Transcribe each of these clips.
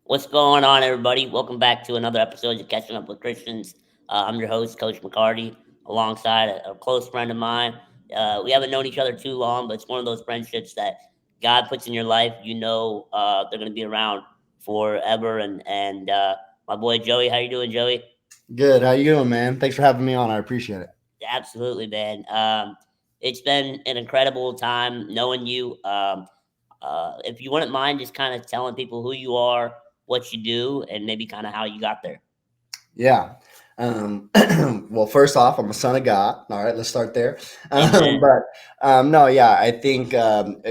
What's going on, everybody? Welcome back to another episode of Catching Up with Christians. I'm your host, Coach McCarty, alongside a close friend of mine. We haven't known each other too long, but it's one of those friendships that God puts in your life. They're going to be around forever. And my boy Joey, how you doing, Joey? Good. How you doing, man? Thanks for having me on. I appreciate it. Absolutely, man. It's been an incredible time knowing you. If you wouldn't mind just kind of telling people who you are, what you do, and maybe kind of how you got there. Yeah. Um, well, first off, I'm a son of God. All right, let's start there. Amen. No, yeah, I think I'm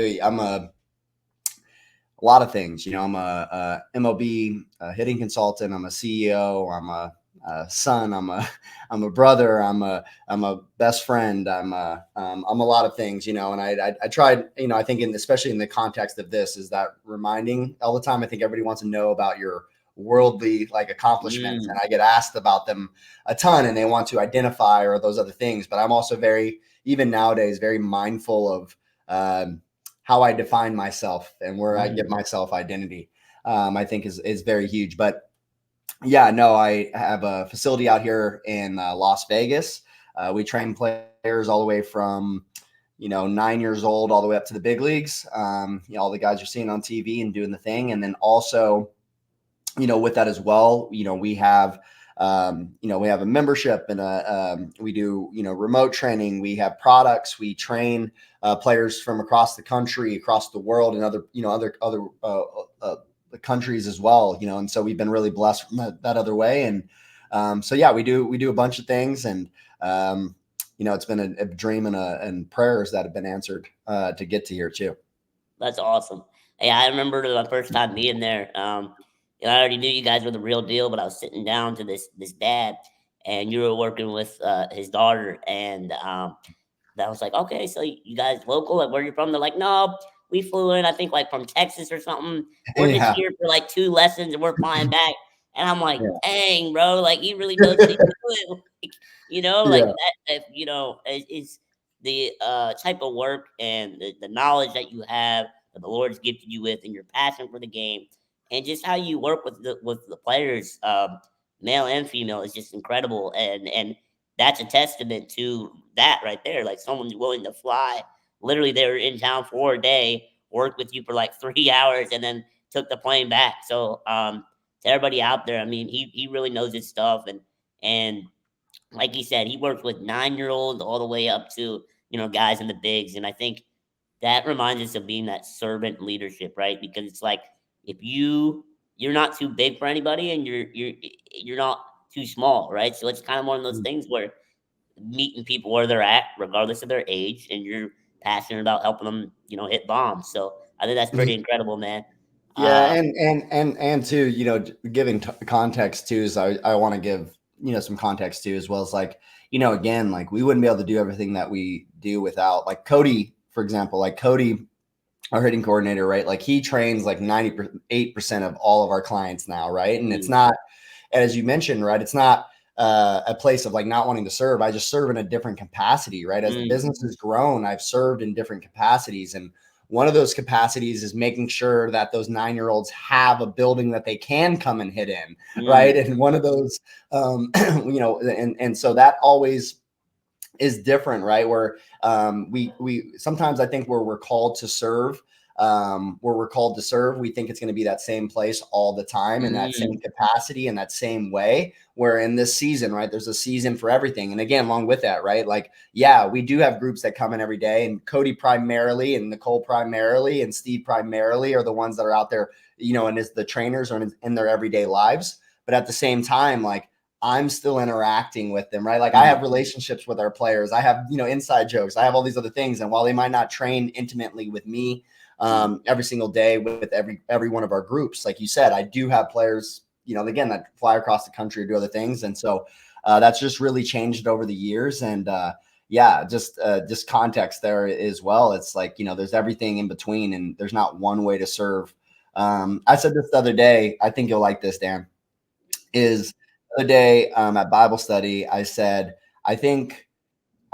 a lot of things. I'm a MLB hitting consultant. I'm a CEO. I'm a son. I'm a brother. I'm a best friend. I'm a lot of things. And I tried. I think especially in the context of this is that reminding all the time. I think everybody wants to know about your worldly like accomplishments, and Mm, I get asked about them a ton, and they want to identify or those other things. But I'm also very even nowadays very mindful of. How I define myself and where I get mm. myself identity, I think is very huge. But yeah, no, I have a facility out here in Las Vegas. We train players all the way from 9 years old all the way up to the big leagues. All the guys you're seeing on TV and doing the thing, and then also with that as well, we have a membership and we do, remote training. We have products. We train players from across the country, across the world, and other countries as well. And so we've been really blessed from that other way. And so yeah, we do a bunch of things, and it's been a dream and prayers that have been answered to get to here too. That's awesome. Hey, I remember the first time being there. I already knew you guys were the real deal, but I was sitting down to this dad, and you were working with his daughter, and that was like, okay, so you guys local? Like, where you from? They're like, no, we flew in. I think like from Texas or something. We're just Yeah, here for like 2 lessons, and we're flying back. And I'm like, yeah, dang, bro, like he really knows what he's doing. Like, like yeah. that. Is the type of work and the knowledge that you have that the Lord's gifted you with, and your passion for the game, and just how you work with the players, male and female, is just incredible. And that's a testament to that right there. Like someone's willing to fly. Literally, they were in town for a day, worked with you for like 3 hours, and then took the plane back. So, to everybody out there, I mean, he really knows his stuff, and like he said, he works with 9 year olds all the way up to guys in the bigs, and I think that reminds us of being that servant leadership, right? Because it's like if you're not too big for anybody, and you're not too small, right? So it's kind of one of those things where meeting people where they're at, regardless of their age, and you're passionate about helping them, hit bombs. So I think that's pretty incredible, man. Yeah, Uh, and too, giving context too is I want to give some context too, as well as like again, like we wouldn't be able to do everything that we do without like Cody, for example, like Cody, our hitting coordinator, right? Like he trains like 98% of all of our clients now, right? And it's mm, not, as you mentioned, right? It's not a place of like not wanting to serve. I just serve in a different capacity, right? As the mm, business has grown, I've served in different capacities, and one of those capacities is making sure that those 9-year-olds have a building that they can come and hit in, right? mm, And one of those, and so that always is different, right? Where we sometimes I think where we're called to serve, we think it's going to be that same place all the time in that same mm, capacity in that same way. Where in this season, right, there's a season for everything. And again, along with that, right, like yeah, we do have groups that come in every day, and Cody primarily, and Nicole primarily, and Steve primarily are the ones that are out there, and as the trainers are in their everyday lives. But at the same time, like I'm still interacting with them, right? Like I mm, have relationships with our players. I have, inside jokes. I have all these other things. And while they might not train intimately with me mm. every single day with every one of our groups, like you said, I do have players, again, that fly across the country or do other things. And so that's just really changed over the years. And yeah, just context there as well. It's like, there's everything in between, and there's not one way to serve. I said this the other day, I think you'll like this, Dan, is the other day at Bible study, I said, I think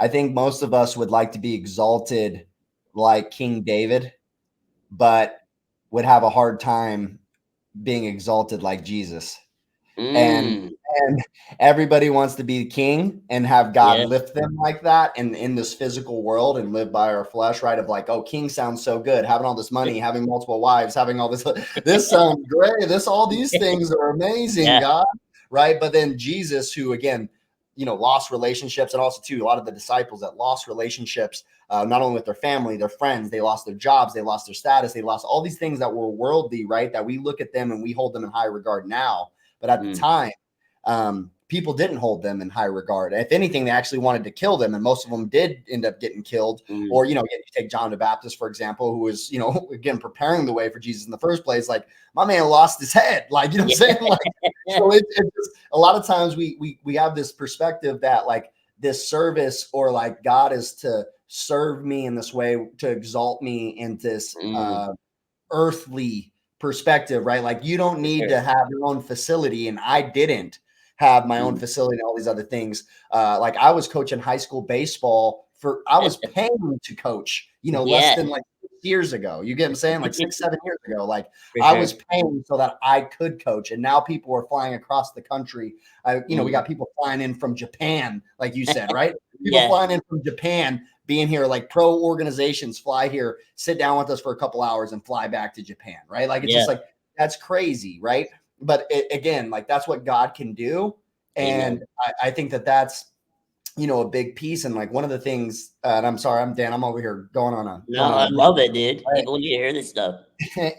I think most of us would like to be exalted like King David, but would have a hard time. being exalted like Jesus. And Mm. and everybody wants to be king and have God Yeah. lift them like that and in this physical world and live by our flesh, right? Of like, oh, king sounds so good, having all this money, having multiple wives, having all this. This sounds great. All these things are amazing, Yeah. God, right? But then Jesus, who again, lost relationships, and also too a lot of the disciples that lost relationships, not only with their family, their friends, they lost their jobs, they lost their status, they lost all these things that were worldly, right? That we look at them and we hold them in high regard now. But at the Mm. time, people didn't hold them in high regard. If anything, they actually wanted to kill them, and most of them did end up getting killed. Mm. Or, you take John the Baptist, for example, who was, again, preparing the way for Jesus in the first place. Like, my man lost his head. Like, what I'm saying? Like, so it's just, a lot of times we have this perspective that like this service or like God is to serve me in this way, to exalt me in this Mm. earthly perspective, right? Like you don't For need sure. to have your own facility, and I didn't have my own Mm. facility and all these other things. Like I was coaching high school baseball I was paying to coach, less Yeah. than like 6 years ago. You get what I'm saying? Like 6, 7 years ago. Like For I sure. was paying so that I could coach. And now people are flying across the country. We Mm. got people flying in from Japan, like you said, right? People Yeah. flying in from Japan, being here, like pro organizations fly here, sit down with us for a couple hours and fly back to Japan, right? Like it's Yeah. just like that's crazy, right? But again, like that's what God can do. And Amen. I think that that's a big piece. And like one of the things, and I'm sorry, I'm Dan, I'm over here No, going on I a love it, dude. right? People need to hear this stuff.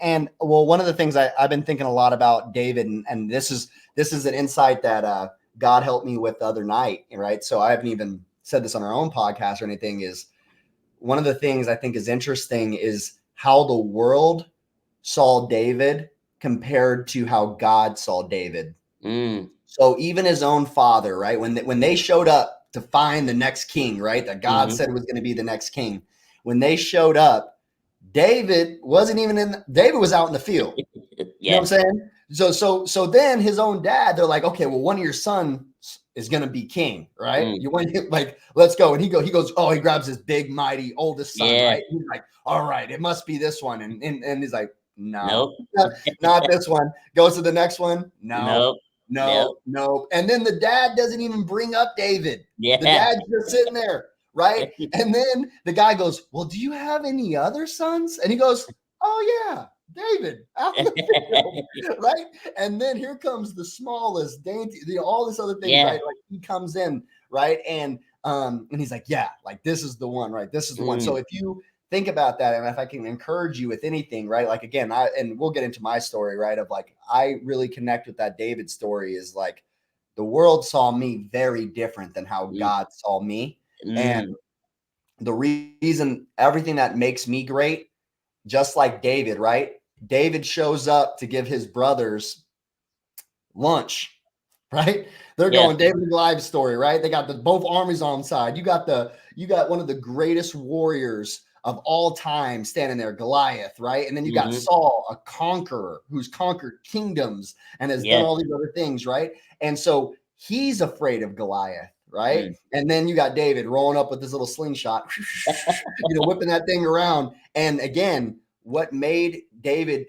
And well, one of the things I've been thinking a lot about David, and this is an insight that God helped me with the other night, right? So I haven't even said this on our own podcast or anything. Is one of the things I think is interesting is how the world saw David compared to how God saw David. Mm. So even his own father, right? When they showed up to find the next king, right? That God Mm-hmm. said was going to be the next king. When they showed up, David wasn't even David was out in the field. You know Yeah. what I'm saying? So then his own dad, they're like, okay, well, one of your sons is gonna be king, right? Mm. You want like, let's go. And he goes, oh, he grabs his big, mighty oldest son, Yeah. right? He's like, all right, it must be this one. And he's like, no, Nope. not this one. Goes to the next one. No, Nope. Nope. no, no. And then the dad doesn't even bring up David. The Yeah. dad's just sitting there, right? And then the guy goes, well, do you have any other sons? And he goes, oh yeah, David out in the field, right? And then here comes the smallest, dainty, all this other things, Yeah. right? Like he comes in, right? And he's like, yeah, like this is the one, right? This is the one. So Mm. if you think about that, and if I can encourage you with anything, right? Like again, and we'll get into my story, right? Of like I really connect with that David story is like the world saw me very different than how Mm. God saw me. And Mm. the reason everything that makes me great, just like David, right? David shows up to give his brothers lunch, right? They're Yeah. going David and Goliath story, right? They got both armies on side. You got one of the greatest warriors of all time standing there, Goliath, right? And then you got Mm-hmm. Saul, a conqueror who's conquered kingdoms and has done Yeah. all these other things, right? And so he's afraid of Goliath, right? Mm. And then you got David rolling up with this little slingshot, whipping that thing around. And again, what made David,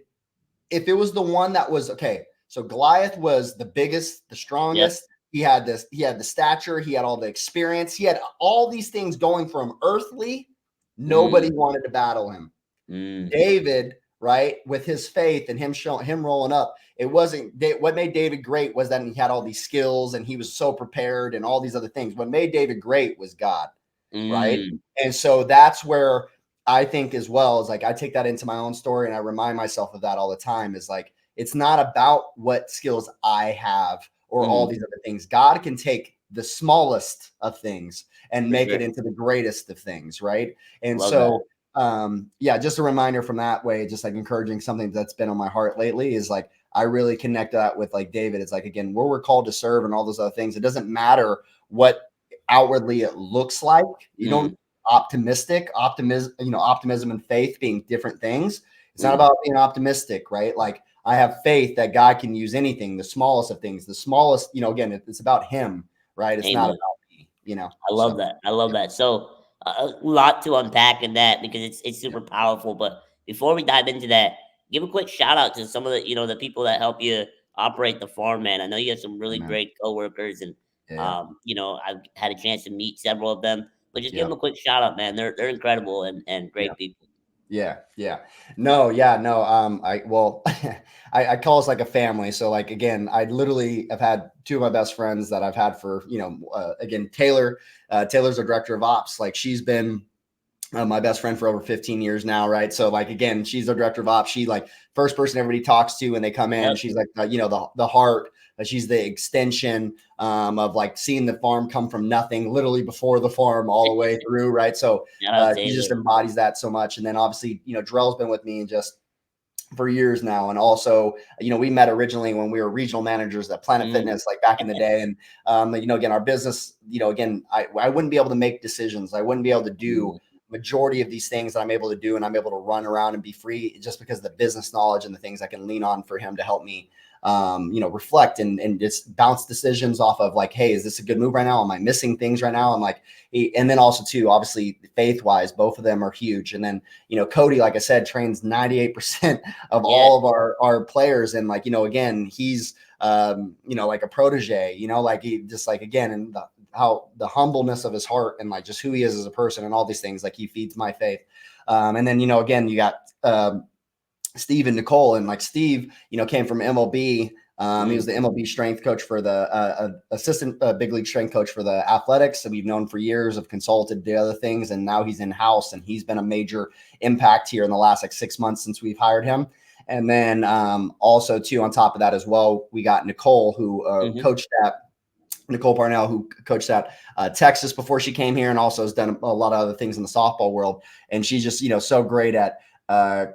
if it was the one that was okay, so Goliath was the biggest, the Yep. strongest. He had the stature, he had all the experience, he had all these things going for him earthly. Nobody Mm. wanted to battle him. Mm. David, right, with his faith and him rolling up, it wasn't what made David great was that he had all these skills and he was so prepared and all these other things. What made David great was God, right? Mm. And so that's where I think as well is like I take that into my own story and I remind myself of that all the time is like it's not about what skills I have or all Mm. these other things. God can take the smallest of things and For make sure. it into the greatest of things, right? And Love that. so yeah, just a reminder from that way, just like encouraging something that's been on my heart lately is like I really connect that with like David. It's like again, where we're called to serve and all those other things. It doesn't matter what outwardly it looks like. You don't Mm. optimism and faith being different things. It's not Mm. about being optimistic, right? Like I have faith that God can use anything, the smallest of things, the smallest, again, it's about him, right? It's not Amen. about me. I love So that. I love that. So a lot to unpack in that because it's super powerful. But before we dive into that, give a quick shout out to some of the the people that help you operate the farm, man. I know you have some really Amen. great coworkers, and Yeah. I've had a chance to meet several of them. But just give Yeah. them a quick shout out, man. They're incredible and Yeah. great people. Yeah, yeah. No, yeah, no. I well, I call us like a family. So like again, I literally have had two of my best friends that I've had for again Taylor. Taylor's our director of ops. Like she's been my best friend for over 15 years now, right? So like again, she's the director of ops. She like first person everybody talks to when they come in. Yep. She's like the heart. She's the extension of like seeing the farm come from nothing, literally before the farm all the way through, right? So Shout out she just Taylor. embodies that so much. And then obviously, Drell's been with me and just for years now. And also, we met originally when we were regional managers at Planet Mm, Fitness, like back in the day. And, again, our business, again, I wouldn't be able to make decisions. I wouldn't be able to do mm, majority of these things that I'm able to do. And I'm able to run around and be free just because of the business knowledge and the things I can lean on for him to help me, reflect and just bounce decisions off of like, hey, is this a good move right now? Am I missing things right now? I'm like, and then also too, obviously faith wise, both of them are huge. And then, Cody, like I said, trains 98% of yes. all of our players. And like, again, he's, like a protege, like he just like, again, and how the humbleness of his heart and like just who he is as a person and all these things, like he feeds my faith. And then, again, you got, Steve and Nicole, and like Steve, came from MLB. He was Mm, the MLB strength coach for the assistant big league strength coach for the Athletics that we've known for years, have consulted the other things, and now he's in house, and he's been a major impact here in the last like 6 months since we've hired him. And then also too, on top of that as well, we got Nicole who hmm coached at Nicole Parnell, who coached at Texas before she came here, and also has done a lot of other things in the softball world. And she's just, so great at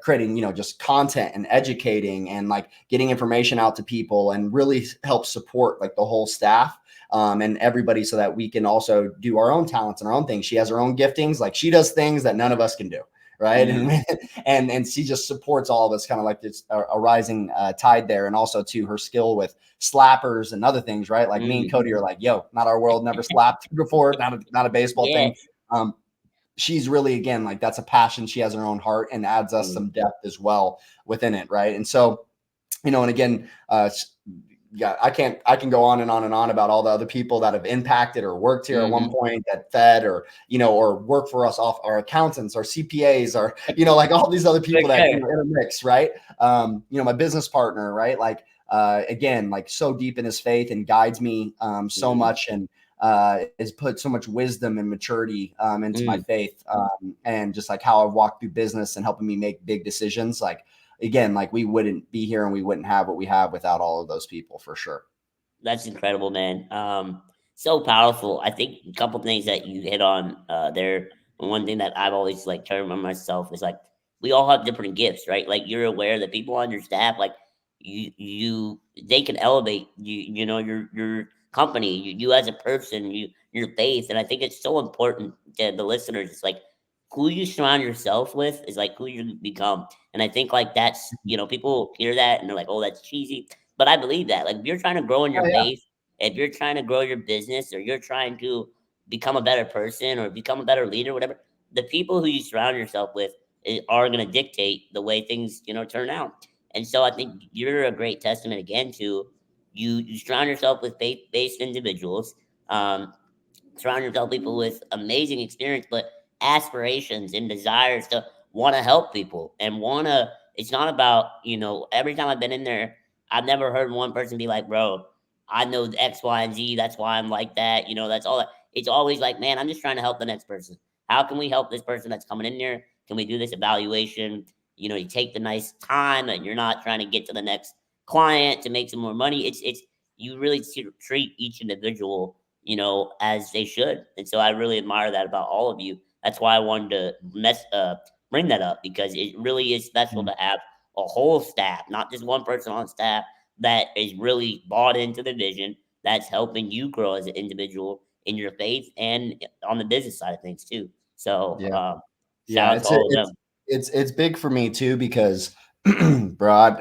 creating, just content and educating and like getting information out to people and really help support like the whole staff and everybody so that we can also do our own talents and our own things. She has her own giftings. Like she does things that none of us can do. Right. mm, And she just supports all of us, kind of like it's a rising tide there. And also to her skill with slappers and other things, right? Like me and mm. Cody are like, yo, not our world, never slapped before, not a baseball Yeah. thing. Um, she's really, again, like that's a passion. She has her own heart and adds us Mm, some depth as well within it, right? And so, and again, yeah, I can go on and on and on about all the other people that have impacted or worked here at one hmm point that fed or, or work for us off our accountants or CPAs or, like all these other For people that, sure. intermix, right? My business partner, right? Like, again, like so deep in his faith and guides me so Mm, much and has put so much wisdom and maturity into my mm. faith and just like how I've walked through business and helping me make big decisions. Like, again, like we wouldn't be here and we wouldn't have what we have without all of those people for sure. That's incredible, man. So powerful. I think a couple things that you hit on there. One thing that I've always like tried to remind myself is like we all have different gifts, right? Like you're aware that people on your staff, like they can elevate your company, you as a person, your faith, and I think it's so important to the listeners. It's like who you surround yourself with is like who you become, and I think like that's people hear that and they're like, oh, that's cheesy, but I believe that. Like, if you're trying to grow in Oh your yeah. faith, if you're trying to grow your business, or you're trying to become a better person or become a better leader, whatever, the people who you surround yourself with are going to dictate the way things, turn out. And so I think you're a great testament again to you surround yourself with faith-based individuals. Um, Surround yourself with people with amazing experience, but aspirations and desires to want to help people and want to. It's not about Every time I've been in there, I've never heard one person be like, "Bro, I know X, Y, and Z. That's why I'm like that." That's all. It's always like, "Man, I'm just trying to help the next person. How can we help this person that's coming in there? Can we do this evaluation? You take the nice time, and you're not trying to get to the next client to make some more money. It's you really treat each individual as they should. And so I really admire that about all of you. That's why I wanted to bring that up because it really is special Mm. to have a whole staff, not just one person on staff that is really bought into the vision that's helping you grow as an individual in your faith and on the business side of things too. So Yeah. shout Yeah. out to all of them. It's big for me too, because bro,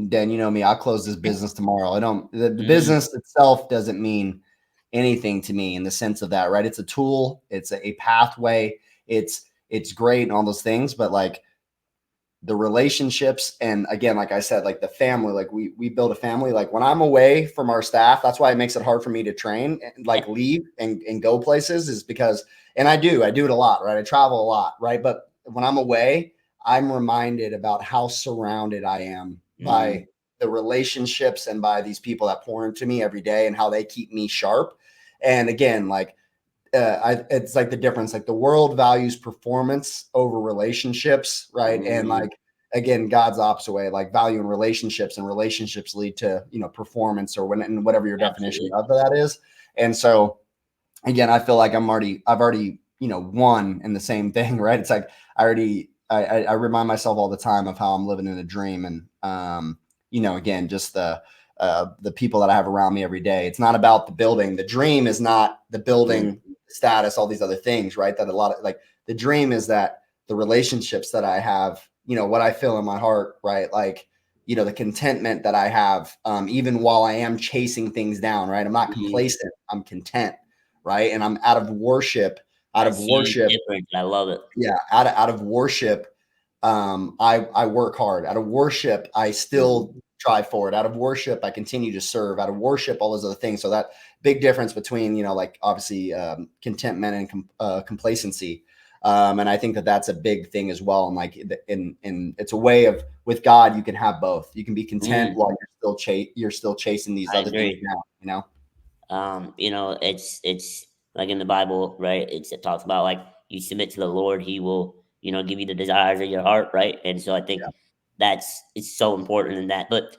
Dan, you know me, I'll close this business tomorrow. I don't, the Mm, business itself doesn't mean anything to me in the sense of that, right? It's a tool, it's a pathway, it's great and all those things, but like the relationships, and again, like I said, like the family, like we build a family. Like when I'm away from our staff, that's why it makes it hard for me to train and like leave and go places, is because, and I do it a lot, right? I travel a lot, right? But when I'm away, I'm reminded about how surrounded I am by the relationships and by these people that pour into me every day and how they keep me sharp. And again, like it's like the difference, like the world values performance over relationships, right? And like, again, God's opposite way, like value in relationships, and relationships lead to, performance, or when, whatever your definition of that is. And so again, I feel like I've already, won in the same thing, right? It's like, I remind myself all the time of how I'm living in a dream. And, again, just the people that I have around me every day. It's not about the building. The dream is not the building status, all these other things, right? That a lot of, like, the dream is that the relationships that I have, what I feel in my heart, right? Like, the contentment that I have, even while I am chasing things down, right? I'm not complacent. I'm content, right? And I'm out of worship. I love it. Yeah, out of worship, I work hard. Out of worship, I still drive forward. Out of worship, I continue to serve. Out of worship, all those other things. So that big difference between, like obviously contentment and complacency. And I think that that's a big thing as well. And like, in it's a way of, with God, you can have both. You can be content while you're still chasing these other things down. It's like in the Bible, right? It talks about like you submit to the Lord, He will, give you the desires of your heart, right? And so I think it's so important in that. But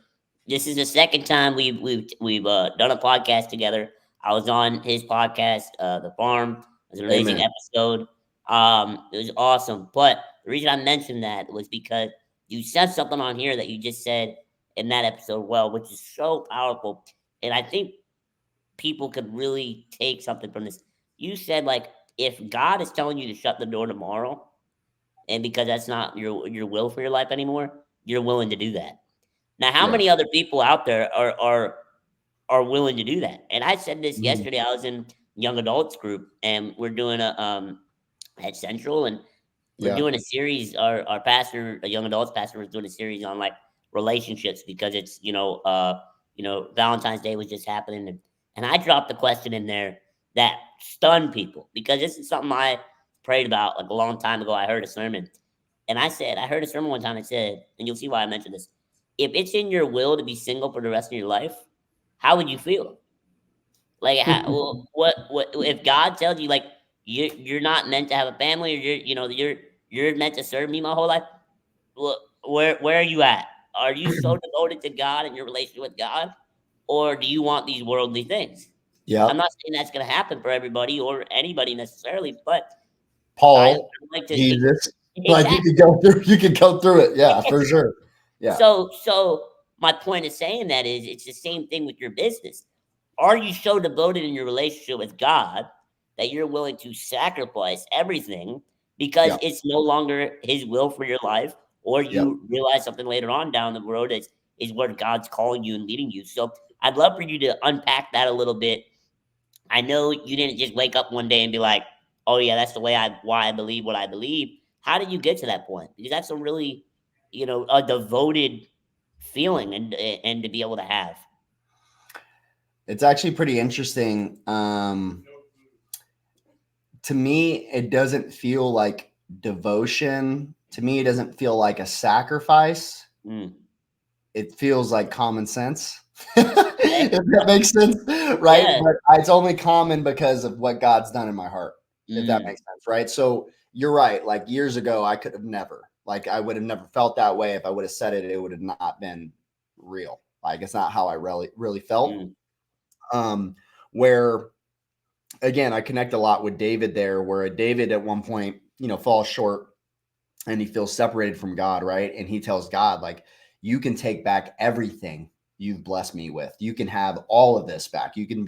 this is the second time we've done a podcast together. I was on his podcast, The Farm. It was an amazing episode. It was awesome. But the reason I mentioned that was because you said something on here that you just said in that episode, well, which is so powerful. And I think people could really take something from this. You said, like, if God is telling you to shut the door tomorrow, and because that's not your will for your life anymore, you're willing to do that. Now, how many other people out there are willing to do that? And I said this yesterday. I was in young adults group, and we're doing a at Central, and we're doing a series. Our pastor, a young adults pastor, was doing a series on like relationships because it's Valentine's Day was just happening, and I dropped the question in there that stunned people because this is something I prayed about like a long time ago. I heard a sermon, and I heard a sermon one time. It said, and you'll see why I mentioned this: if it's in your will to be single for the rest of your life, how would you feel? Like, what if God tells you like you're not meant to have a family, or you're meant to serve me my whole life? Well, where are you at? Are you so devoted to God and your relationship with God, or do you want these worldly things? I'm not saying that's going to happen for everybody or anybody necessarily, but I Paul, like to Jesus, like exactly. you could go through it. Yeah, for sure. Yeah. So my point of saying that is it's the same thing with your business. Are you so devoted in your relationship with God that you're willing to sacrifice everything because it's no longer His will for your life, or you realize something later on down the road is where God's calling you and leading you? So I'd love for you to unpack that a little bit. I know you didn't just wake up one day and be like, "Oh yeah, that's the way why I believe what I believe." How did you get to that point? Because that's a really, a devoted feeling and to be able to have. It's actually pretty interesting. To me, it doesn't feel like devotion. To me, it doesn't feel like a sacrifice. It feels like common sense. If that makes sense, right? Yeah. But it's only common because of what God's done in my heart, if that makes sense, right? So you're right. Like years ago, I could have never, like I would have never felt that way. If I would have said it, it would have not been real. Like it's not how I really felt. Where again, I connect a lot with David there, where David at one point, falls short and he feels separated from God, right? And he tells God, like, you can take back everything you've blessed me with. You can have all of this back. You can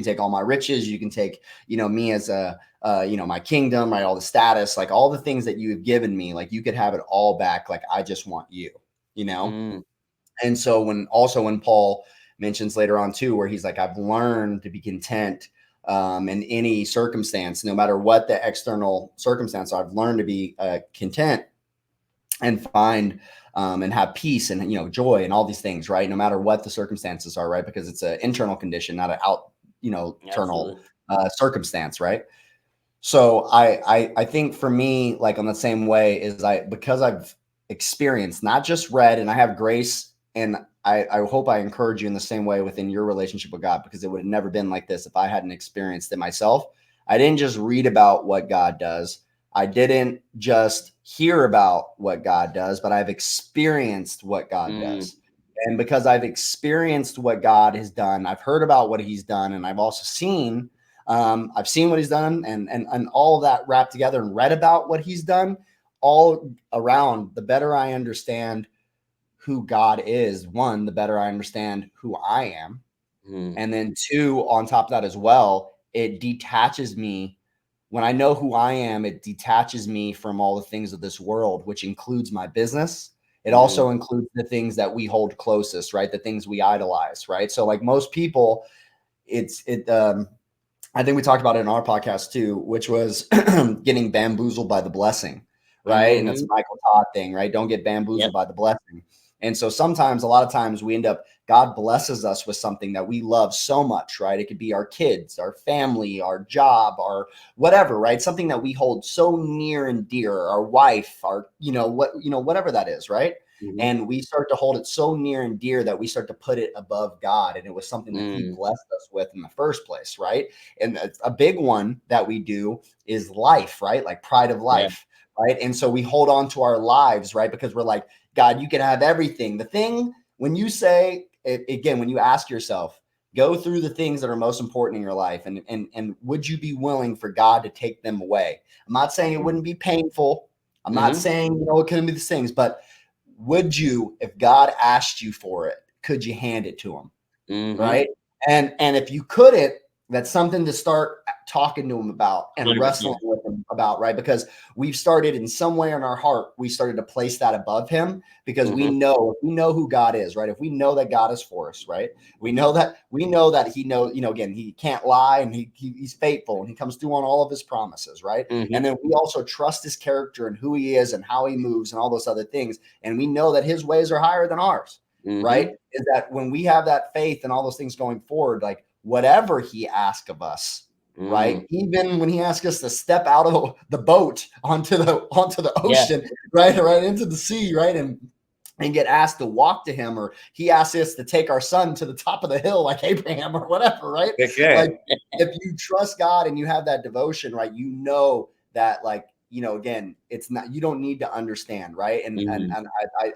take all my riches. You can take, me as my kingdom, right? All the status, like all the things that you have given me, like you could have it all back. Like, I just want you, And so when Paul mentions later on too, where he's like, I've learned to be content in any circumstance, no matter what the external circumstance. I've learned to be content. and find and have peace and, you know, joy and all these things, right? No matter what the circumstances are, right? Because it's an internal condition, not an out, you know, external Absolutely. circumstance, right? So I think for me, like on the same way is because I've experienced, not just read, and I have grace, and I hope I encourage you in the same way within your relationship with God, because it would have never been like this if I hadn't experienced it myself. I didn't just read about what God does. I didn't just hear about what God does, but I've experienced what God Mm, does. And because I've experienced what God has done, I've heard about what he's done, and I've also seen I've seen what he's done, and all of that wrapped together, and read about what he's done all around. The better I understand who God is, one, the better I understand who I am. mm, And then two, on top of that as well, it detaches me. When I know who I am, it detaches me from all the things of this world, which includes my business. It mm, also includes the things that we hold closest, right? The things we idolize, right? So like most people, it I think we talked about it in our podcast too, which was getting bamboozled by the blessing, right? And it's mm-hmm. a Michael Todd thing, right? Don't get Yep. bamboozled by the blessing. And so sometimes, a lot of times, we end up, God blesses us with something that we love so much, right? It could be our kids, our family, our job, our whatever, right? Something that we hold so near and dear, our wife, our, whatever that is, right? Mm-hmm. And we start to hold it so near and dear that we start to put it above God. And it was something that he Mm, blessed us with in the first place, right? And a big one that we do is life, right? Like pride of yeah. life, right? And so we hold on to our lives, right? Because we're like, God, you can have everything. The thing, when you say, again, when you ask yourself, go through the things that are most important in your life, and would you be willing for God to take them away? I'm not saying it wouldn't be painful. I'm not Mm-hmm. saying, it couldn't be these things, but would you, if God asked you for it, could you hand it to him? Mm-hmm. Right? And if you couldn't, that's something to start talking to him about and 100%. wrestling with him about, right? Because we've started, in some way in our heart, we started to place that above him, because we Mm-hmm. know, if we know who God is, right? If we know that God is for us, right? We know that he knows, again, he can't lie, and he's faithful, and he comes through on all of his promises, right? Mm-hmm. And then we also trust his character and who he is and how he moves and all those other things. And we know that his ways are higher than ours, right? Mm-hmm. Is that when we have that faith and all those things going forward, like whatever he asks of us, Mm, right? Even when he asks us to step out of the boat onto the yeah. ocean, right into the sea, right? And get asked to walk to him, or he asks us to take our son to the top of the hill like Abraham or whatever, right? For sure. Like, if you trust God and you have that devotion, right, you know that, like, again, it's not, you don't need to understand, right? And and Mm-hmm. and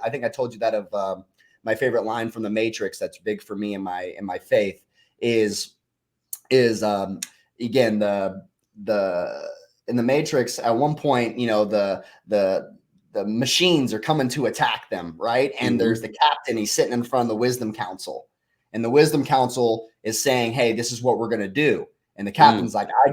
I think I told you that of my favorite line from the Matrix that's big for me in my faith is again, the in the Matrix, at one point, the machines are coming to attack them, right? And there's Mm-hmm. the captain, he's sitting in front of the wisdom council, and the wisdom council is saying, hey, this is what we're going to do. And the Mm, captain's like, I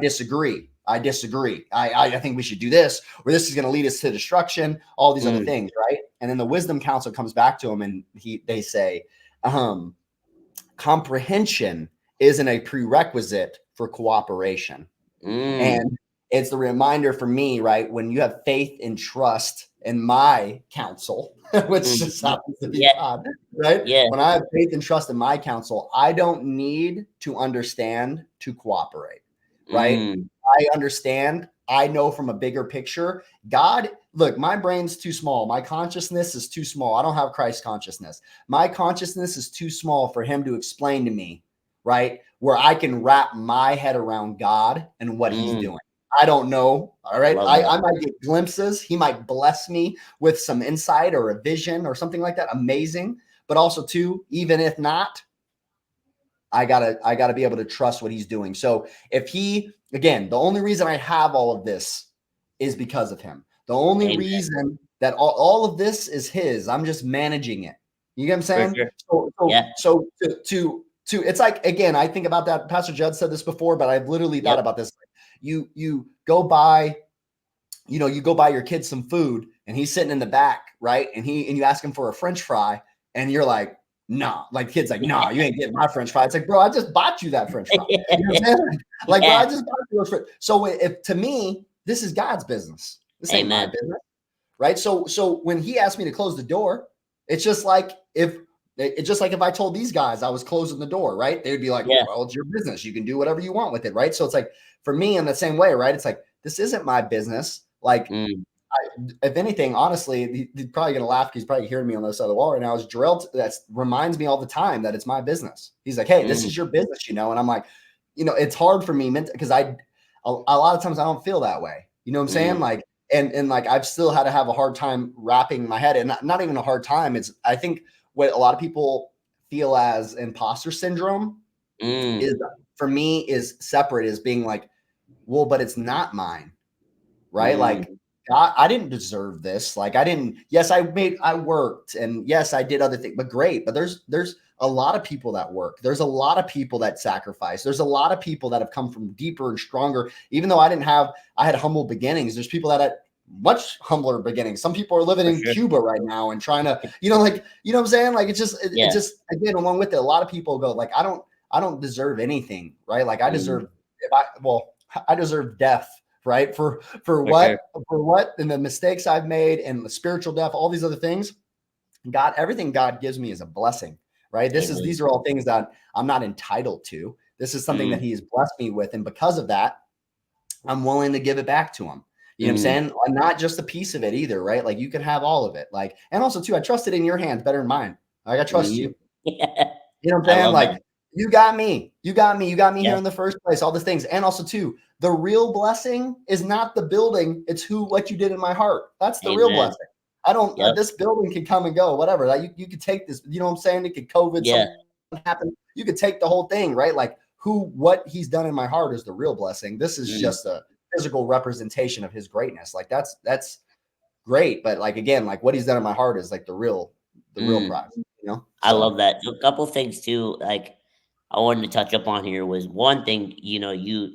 think we should do this, or this is going to lead us to destruction, all these other mm, things, right? And then the wisdom council comes back to him, and they say, comprehension isn't a prerequisite for cooperation. mm. And it's the reminder for me, right? When you have faith and trust in my counsel, which just Mhm. happens to be Yeah, God, right? yeah. When I have faith and trust in my counsel, I don't need to understand to cooperate, right? Mm, I understand. I know from a bigger picture. God, look, my brain's too small. My consciousness is too small. I don't have Christ consciousness. My consciousness is too small for him to explain to me, right? Where I can wrap my head around God and what he's mm. doing. I don't know. All I right. love I that. might get glimpses. He might bless me with some insight or a vision or something like that. Amazing. But also, too, even if not, I gotta be able to trust what he's doing. So if he, again, the only reason I have all of this is because of him. The only Amen. reason that all of this is his, I'm just managing it. You get what I'm For saying? sure. So so Yeah. so to it's like, again, I think about that. Pastor Judd said this before, but I've literally thought Yep. about this. You go buy, you go buy your kid some food, and he's sitting in the back, right? And you ask him for a French fry, and you're like, nah. Like, kid's like, nah, you ain't getting my French fry. It's like, bro, I just bought you that French fry. You know what I'm saying? Like, bro, I Yeah. just bought you a French. So if, to me, this is God's business. This ain't my Amen. business, right? So when he asked me to close the door, it's just like if I told these guys I was closing the door, right? They'd be like, Yeah. well, it's your business. You can do whatever you want with it, right? So it's like for me in the same way, right? It's like this isn't my business. Like Mm, if anything, honestly, he's probably gonna laugh because he's probably hearing me on the other side of the wall right now. Is Jarrell that reminds me all the time that it's my business. He's like, hey, this mm, is your business, and I'm like, it's hard for me because a lot of times I don't feel that way. You know what I'm saying? mm, Like, and like I've still had to have a hard time wrapping my head, and not even a hard time. It's I think what a lot of people feel as imposter syndrome mm, is for me is separate is being like, well, but it's not mine, right? mm, Like God, I didn't deserve this. Like I didn't, yes, I worked and yes, I did other things, but great. But there's a lot of people that work. There's a lot of people that sacrifice. There's a lot of people that have come from deeper and stronger. Even though I had humble beginnings. There's people that had much humbler beginnings. Some people are living for in sure. Cuba right now and trying to, like, you know what I'm saying? Like it Yeah. just again, along with it, a lot of people go like, I don't deserve anything, right? Like I Mm, deserve I deserve death, right? For for sure. what and the mistakes I've made and the spiritual death, all these other things. God, everything God gives me is a blessing, right? Amen. These are all things that I'm not entitled to. This is something that Mm, He has blessed me with, and because of that, I'm willing to give it back to Him. You know what I'm mm. saying? And not just a piece of it either, right? Like you can have all of it. Like, and also too, I trust it in your hands better than mine. Like I trust Mhm. you. You know what I'm I saying? love Like that. you got me. You got me Yeah, here in the first place. All these things. And also too, the real blessing is not the building, it's what you did in my heart. That's the real amen. blessing. I don't Yep. this building can come and go, whatever. Like you could take this, you know what I'm saying? It could COVID, Yeah. something happen. You could take the whole thing, right? Like what he's done in my heart is the real blessing. This is Mm, just a physical representation of his greatness. Like that's great. But like again, like what he's done in my heart is like the real mm. prize, you know? I So love that. So a couple things too, like I wanted to touch up on here was one thing, you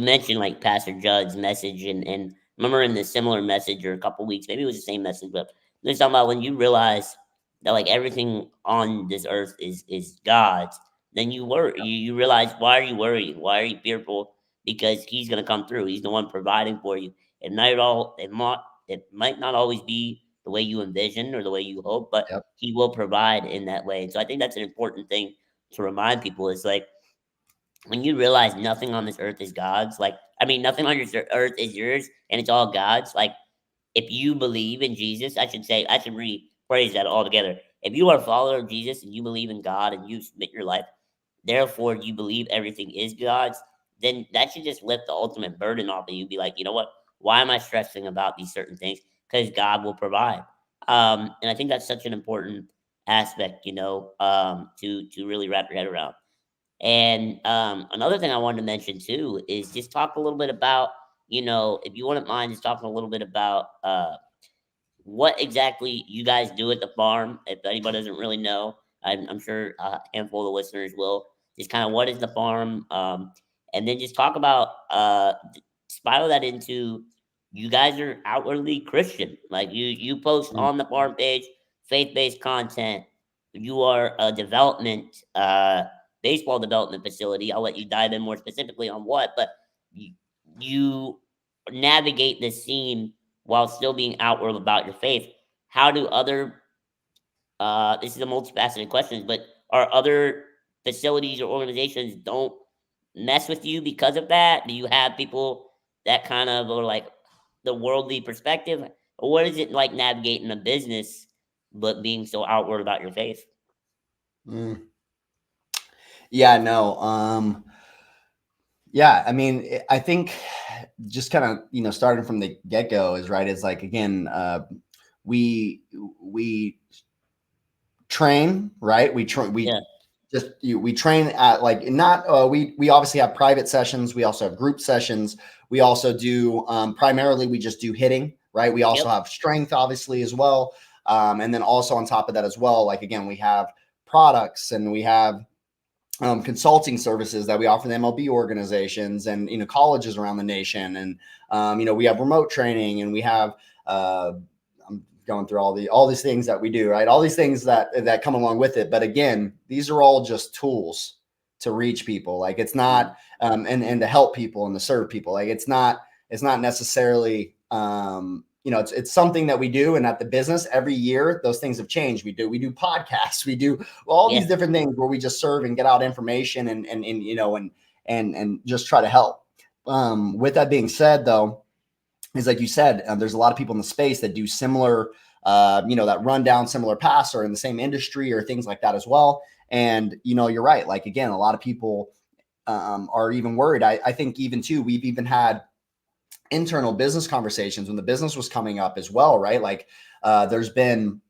mentioned like Pastor Judd's message, and remember in the similar message or a couple weeks, maybe it was the same message, but there's talking about when you realize that like everything on this earth is God's, then you worry. You realize, why are you worrying? Why are you fearful? Because He's gonna come through. He's the one providing for you. It might not always be the way you envision or the way you hope, but yep. He will provide in that way. And so I think that's an important thing to remind people. Is like when you realize nothing on this earth is God's, like, I mean, nothing on this earth is yours and it's all God's. Like, if you believe in Jesus, I should rephrase that altogether. If you are a follower of Jesus and you believe in God and you submit your life, therefore you believe everything is God's, then that should just lift the ultimate burden off of you. Be like, you know what? Why am I stressing about these certain things? Because God will provide. And I think that's such an important aspect, to really wrap your head around. And another thing I wanted to mention too is just talk a little bit about, if you wouldn't mind, just talking a little bit about what exactly you guys do at the farm. If anybody doesn't really know, I'm sure a handful of the listeners will. Just kind of what is the farm, and then just talk about spiral that into you guys are outwardly Christian. Like you post Mm. on the farm page faith based content. You are a baseball development facility. I'll let you dive in more specifically on what, but you, you navigate this scene while still being outward about your faith. How do other this is a multifaceted question, but are other facilities or organizations don't mess with you because of that? Do you have people that kind of are like the worldly perspective? Or what is it like navigating a business but being so outward about your faith? Mm. Yeah, no. Yeah, I mean, I think just kind of, starting from the get-go is right. It's like, again, we, we train, right? Yeah. We train at like not, we obviously have private sessions. We also have group sessions. We also do, primarily, we just do hitting, right? We also Yep. have strength obviously as well. And then also on top of that as well, like, again, we have products and we have, consulting services that we offer the MLB organizations and colleges around the nation, and we have remote training, and we have I'm going through all these things that we do, right? All these things that come along with it. But again, these are all just tools to reach people. Like it's not and to help people and to serve people. Like it's not necessarily it's something that we do. And at the business every year, those things have changed. We do podcasts, we do all these different things where we just serve and get out information and just try to help. With that being said, though, is like you said, there's a lot of people in the space that do similar, that run down similar paths or in the same industry or things like that as well. And, you're right. Like, again, a lot of people are even worried. I think even too, we've even had internal business conversations when the business was coming up as well. Right. Like there's been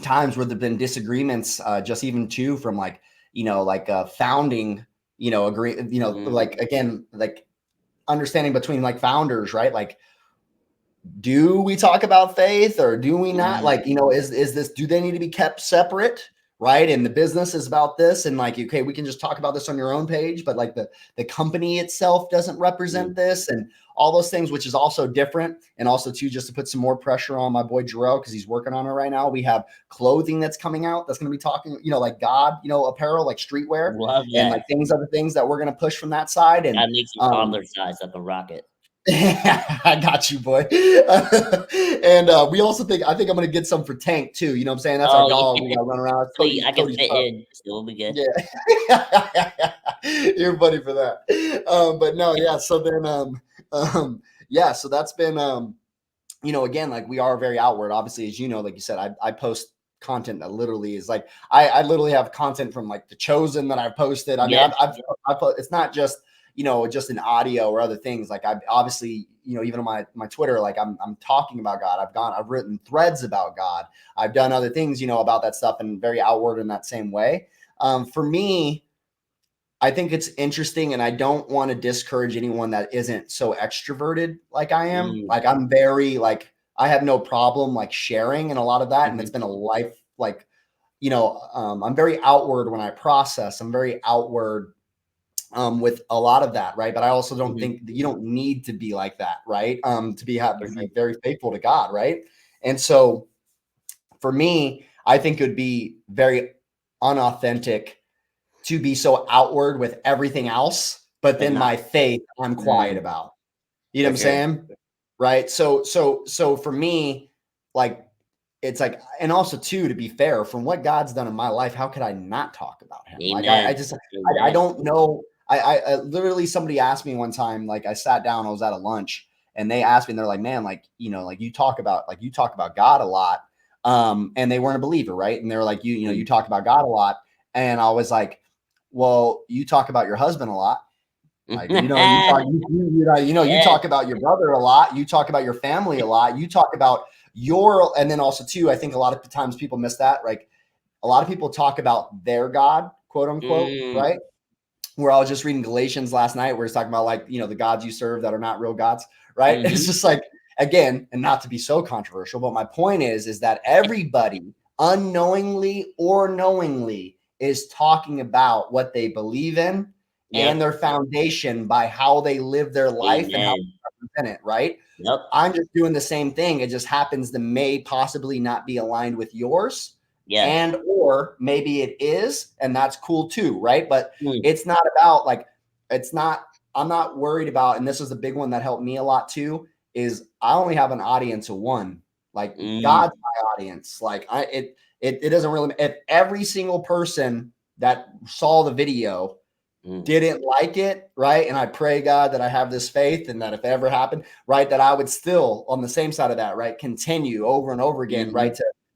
times where there've been disagreements, just even too, from like, founding, agree, like, again, like understanding between like founders, right? Like, do we talk about faith or do we not? Like, is this, do they need to be kept separate? Right. And the business is about this. And like, okay, we can just talk about this on your own page, but like the company itself doesn't represent this and all those things, which is also different. And also too, just to put some more pressure on my boy Jarrell, because he's working on it right now. We have clothing that's coming out that's going to be talking, like God, apparel, like streetwear. Love that. And like other things that we're going to push from that side. And that makes your toddler size up a rocket. I got you, boy. And we also I think I'm going to get some for Tank too. You know what I'm saying? That's our dog. We got to run around. I can fit in. Still be good. Yeah. You're funny for that. But no, yeah. So then, yeah. So that's been, again, like we are very outward. Obviously, as like you said, I post content that literally is like, I literally have content from like The Chosen that I've posted. I mean, I've it's not just, just in audio or other things. Like I've obviously, even on my Twitter, like I'm talking about God. I've written threads about God. I've done other things, about that stuff and very outward in that same way. For me, I think it's interesting, and I don't want to discourage anyone that isn't so extroverted like I am. Like I'm very like, I have no problem like sharing and a lot of that. And it's been a life, like, I'm very outward when I process. I'm very outward with a lot of that, right? But I also don't think that you don't need to be like that, right? To be very faithful to God, right? And so for me, I think it would be very unauthentic to be so outward with everything else, but then my faith I'm quiet about. You know what I'm saying? Right. So for me, like, it's like, and also too, to be fair, from what God's done in my life, how could I not talk about him? Amen. Like I don't know. I literally, somebody asked me one time, like I sat down, I was at a lunch and they asked me, and they're like, man, like, like you talk about God a lot. And they weren't a believer. Right. And they were like, you talk about God a lot. And I was like, well, you talk about your husband a lot. Like, you talk about your brother a lot. You talk about your family a lot. You talk about and then also too, I think a lot of times people miss that. Like a lot of people talk about their God, quote unquote, right? Where I was just reading Galatians last night, where it's talking about like, the gods you serve that are not real gods, right? It's just like, again, and not to be so controversial, but my point is that everybody unknowingly or knowingly is talking about what they believe in and their foundation by how they live their life and how they represent it, right? I'm just doing the same thing. It just happens to may possibly not be aligned with yours. And or maybe it is, and that's cool too, right? But it's not about like, I'm not worried about, and this is the big one that helped me a lot too, is I only have an audience of one. Like God's my audience. Like it doesn't really, if every single person that saw the video didn't like it, right? And I pray, God, that I have this faith and that if it ever happened, right, that I would still, on the same side of that, right, continue over and over again, right,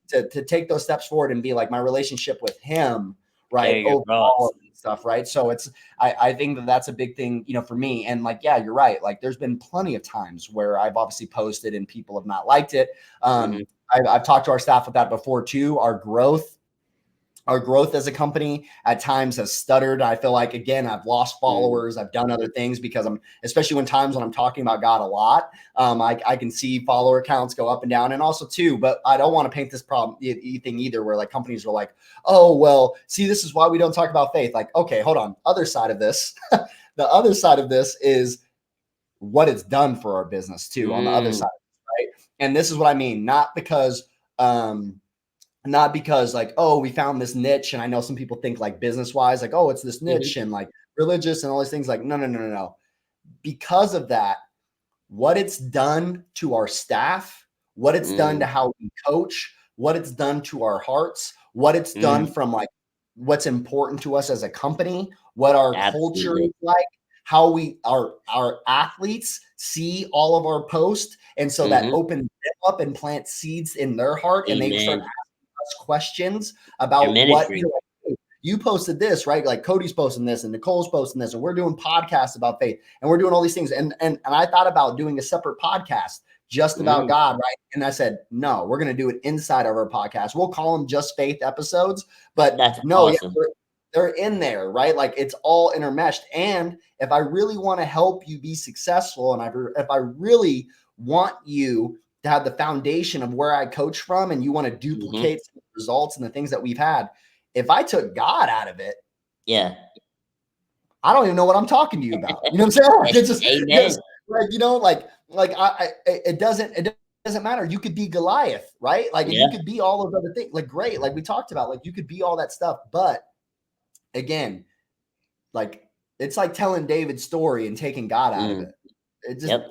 to take those steps forward and be like my relationship with him, right, overall and stuff, right? So I think that that's a big thing, for me. And like, yeah, you're right. Like there's been plenty of times where I've obviously posted and people have not liked it. I've talked to our staff with that before too. Our growth as a company at times has stuttered. I feel like, again, I've lost followers. I've done other things because especially when I'm talking about God a lot, I can see follower counts go up and down. And also too, but I don't want to paint this problem thing either, where like companies are like, oh, well, see, this is why we don't talk about faith. Like, okay, hold on. Other side of this, the other side of this is what it's done for our business too, on the other side, right? And this is what I mean, not because like, oh, we found this niche. And I know some people think like business wise, like, oh, it's this niche and like religious and all these things. Like, no. Because of that, what it's done to our staff, what it's done to Mm, how we coach, what it's done to our hearts, what it's done mm, from like what's important to us as a company, what our culture is absolutely. like, how we our athletes see all of our posts, and so that Hmm. opens them up and plants seeds in their heart, and they start Amen. asking us questions Your about what ministry. like, hey, you posted this, right? Like Cody's posting this and Nicole's posting this, and we're doing podcasts about faith, and we're doing all these things. And I thought about doing a separate podcast just about Mm, God, right? And I said, no, we're going to do it inside of our podcast. We'll call them just faith episodes, but that's no, yeah, awesome. they're in there, right? Like it's all intermeshed. And if I really want to help you be successful, and if I really want you to have the foundation of where I coach from, and you want to Hmm. duplicate some results and the things that we've had, if I took God out of it, Yeah. I don't even know what I'm talking to you about. You know what I'm saying? Like, it's just Amen. because, like, it doesn't matter. You could be Goliath, right? Like, and you Yeah. could be all of other things. Like, great, like we talked about, like you could be all that stuff. But again, like it's like telling David's story and taking God out of Mm, it. It just yep.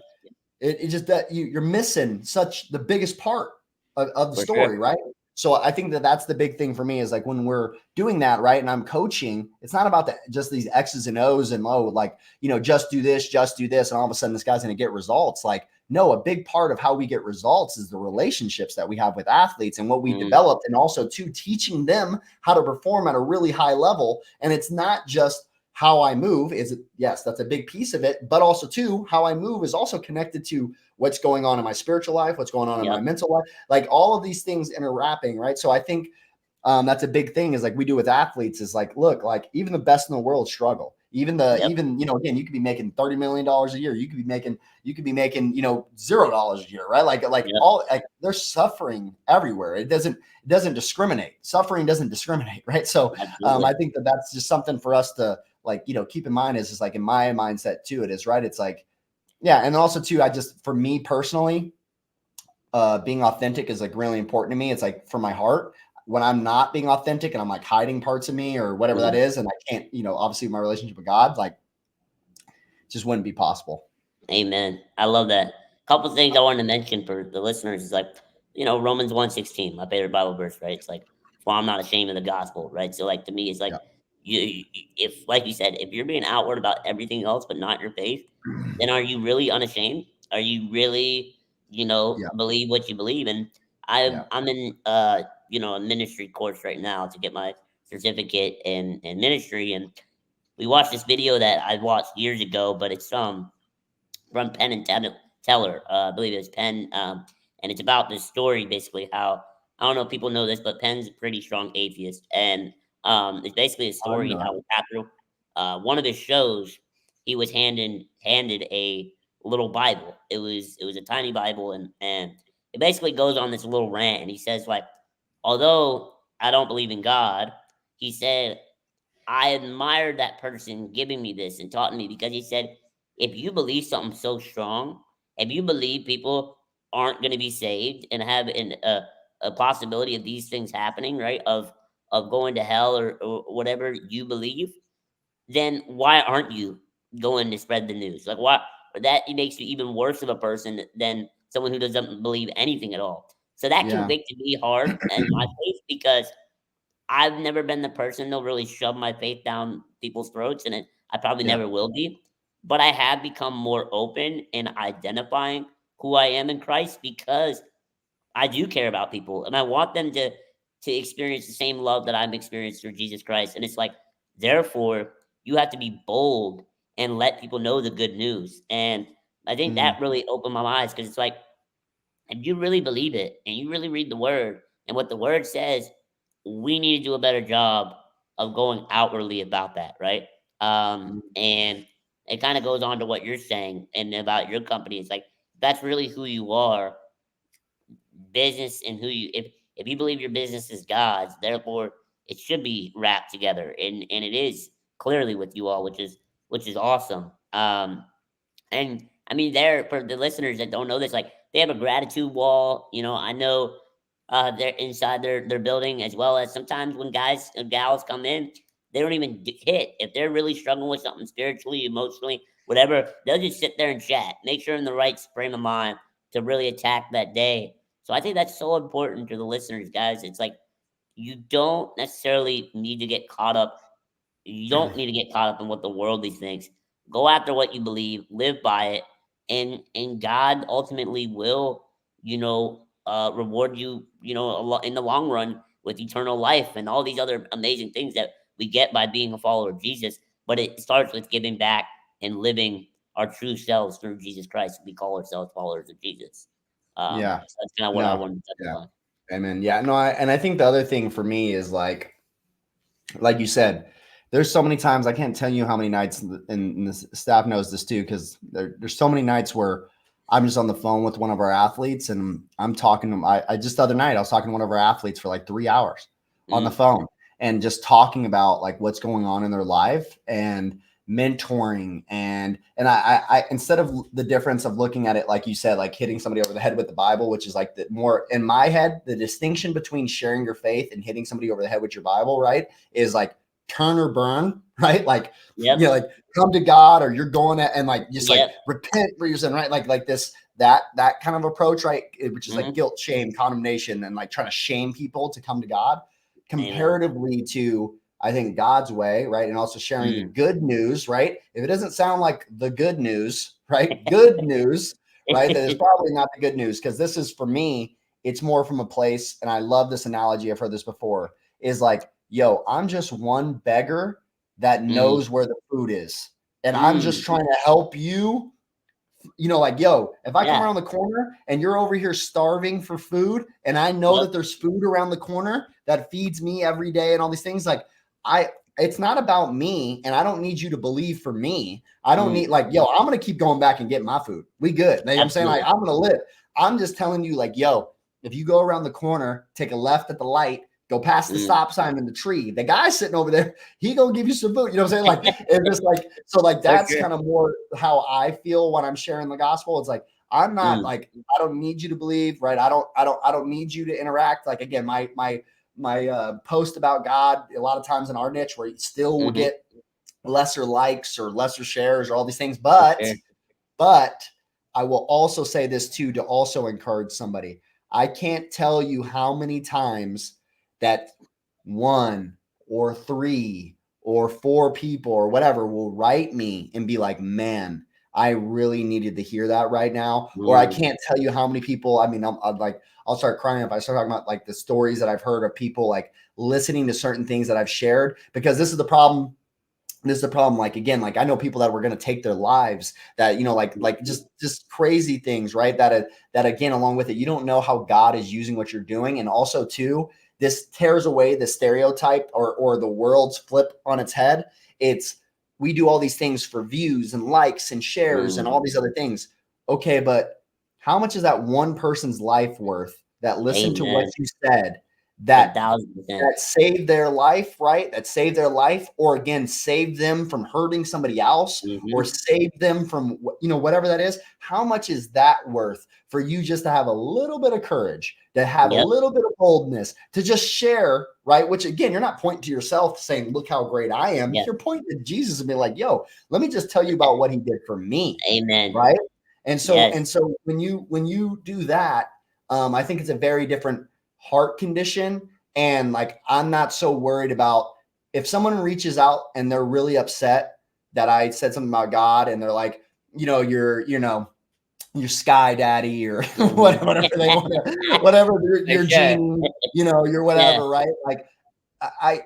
it just that you're missing such the biggest part of the For sure. story, right? So I think that that's the big thing for me is like when we're doing that, right? And I'm coaching, it's not about just these X's and O's and like, just do this, and all of a sudden this guy's going to get results. Like, no, a big part of how we get results is the relationships that we have with athletes and what we Mm, developed, and also to teaching them how to perform at a really high level. And it's not just how I move is, yes, that's a big piece of it, but also too, how I move is also connected to what's going on in my spiritual life, what's going on in my yep. mental life, like all of these things interwrapping, right? So I think that's a big thing is like we do with athletes is like, look, like even the best in the world struggle. Yep. Even, again, you could be making $30 million a year. You could be making, $0 a year, right? Like Yep. all, like there's suffering everywhere. It doesn't discriminate. Suffering doesn't discriminate. Right. So I Absolutely. think that that's just something for us to like, keep in mind is like in my mindset too, it is right. It's like, yeah. And also too, for me personally, being authentic is like really important to me. It's like for my heart. When I'm not being authentic and I'm like hiding parts of me or whatever that Mm. is, and I can't, obviously my relationship with God, like just wouldn't be possible. Amen. I love that. Couple things I wanted to mention for the listeners is like, Romans 1:16, my favorite Bible verse, right? It's like, for I'm not ashamed of the gospel, right? So like to me, it's like Yeah. if like you said, if you're being outward about everything else but not your faith, then are you really unashamed? Are you really, Yeah. believe what you believe? And Yeah. I'm in a ministry course right now to get my certificate in ministry, and we watched this video that I watched years ago, but it's from Penn and Teller. I believe it's Penn, and it's about this story basically how I don't know if people know this, but Penn's a pretty strong atheist, and it's basically a I didn't story know that. how after one of his shows, he was handed a little Bible. It was a tiny Bible, and it basically goes on this little rant, and he says like, although I don't believe in God, he said I admired that person giving me this and taught me because he said, if you believe something so strong, if you believe people aren't going to be saved and have a possibility of these things happening, right? Of going to hell or whatever you believe, then why aren't you going to spread the news? Like why that makes you even worse of a person than someone who doesn't believe anything at all. So that Yeah. convicted me hard and my faith because I've never been the person to really shove my faith down people's throats, and I probably Yeah. never will be. But I have become more open in identifying who I am in Christ because I do care about people, and I want them to experience the same love that I've experienced through Jesus Christ. And it's like, therefore, you have to be bold and let people know the good news. And I think Mm, that really opened my eyes because it's like, if you really believe it and you really read the word and what the word says, we need to do a better job of going outwardly about that, right? mm, And it kind of goes on to what you're saying and about your company. It's like that's really who you are, business, and who you. If you believe your business is God's, therefore it should be wrapped together, and it is clearly with you all, which is awesome. And I mean, there for the listeners that don't know this, like they have a gratitude wall. I know they're inside their building as well as sometimes when guys and gals come in, they don't even hit if they're really struggling with something spiritually, emotionally, whatever. They'll just sit there and chat, make sure in the right frame of mind to really attack that day. So I think that's so important to the listeners, guys. It's like you don't necessarily need to get caught up. You don't need to get caught up in what the worldly thinks. Go after what you believe, live by it, and God ultimately will, reward you, in the long run with eternal life and all these other amazing things that we get by being a follower of Jesus. But it starts with giving back and living our true selves through Jesus Christ. We call ourselves followers of Jesus. Yeah. So that's kind of what I No. wanted to touch Yeah. upon. Amen. Yeah. No, and I think the other thing for me is like you said, there's so many times I can't tell you how many nights, and the staff knows this too, because there's so many nights where I'm just on the phone with one of our athletes and I'm talking to them. I just the other night I was talking to one of our athletes for like 3 hours on the phone and just talking about like what's going on in their life and mentoring and I instead of the difference of looking at it like you said, like hitting somebody over the head with the Bible, which is like the more in my head, the distinction between sharing your faith and hitting somebody over the head with your Bible, right, is like turn or burn, right? Like, like come to God, or you're going at, and like just like repent for your sin, right? Like this that kind of approach, right? Which is like guilt, shame, condemnation, and like trying to shame people to come to God, comparatively to I think God's way, right? And also sharing the good news, right? If it doesn't sound like the good news, right? Good news, right? That is probably not the good news, because this is for me, it's more from a place, and I love this analogy. I've heard this before, is like, yo, I'm just one beggar that knows where the food is. And I'm just trying to help you. Like, yo, if I come around the corner and you're over here starving for food, and I know that there's food around the corner that feeds me every day and all these things, like it's not about me, and I don't need you to believe for me. I don't need like, yo, I'm going to keep going back and get my food. We good. You know what I'm saying? Like, I'm going to live. I'm just telling you, like, yo, if you go around the corner, take a left at the light, go past the stop sign in the tree, the guy sitting over there, he gonna give you some food. You know what I'm saying? Like, it's just like, so like, that's kind of more how I feel when I'm sharing the gospel. It's like, I'm not like, I don't need you to believe, right? I don't need you to interact. Like, again, my post about God, a lot of times in our niche, where you still will get lesser likes or lesser shares or all these things. But I will also say this too, to also encourage somebody. I can't tell you how many times that 1 or 3 or 4 people or whatever will write me and be like, man, I really needed to hear that right now. Or I can't tell you how many people, I mean, I'm like, I'll start crying if I start talking about like the stories that I've heard of people like listening to certain things that I've shared, because this is the problem. Like, again, like I know people that were going to take their lives, that, like just crazy things, right? That again, along with it, you don't know how God is using what you're doing. And also too, this tears away the stereotype or the world's flip on its head. It's, we do all these things for views and likes and shares and all these other things. Okay. But how much is that one person's life worth that listened to what you said, that 1,000%. saved their life, right? That saved their life, or again, saved them from hurting somebody else, or saved them from, whatever that is. How much is that worth for you just to have a little bit of courage, to have a little bit of boldness, to just share, right? Which again, you're not pointing to yourself saying, look how great I am. You're pointing to Jesus and be like, yo, let me just tell you about what he did for me. Amen. Right. And so when you do that, I think it's a very different heart condition. And like, I'm not so worried about if someone reaches out and they're really upset that I said something about God, and they're like, your sky daddy, or whatever they want to, whatever your genie, your whatever, right? Like,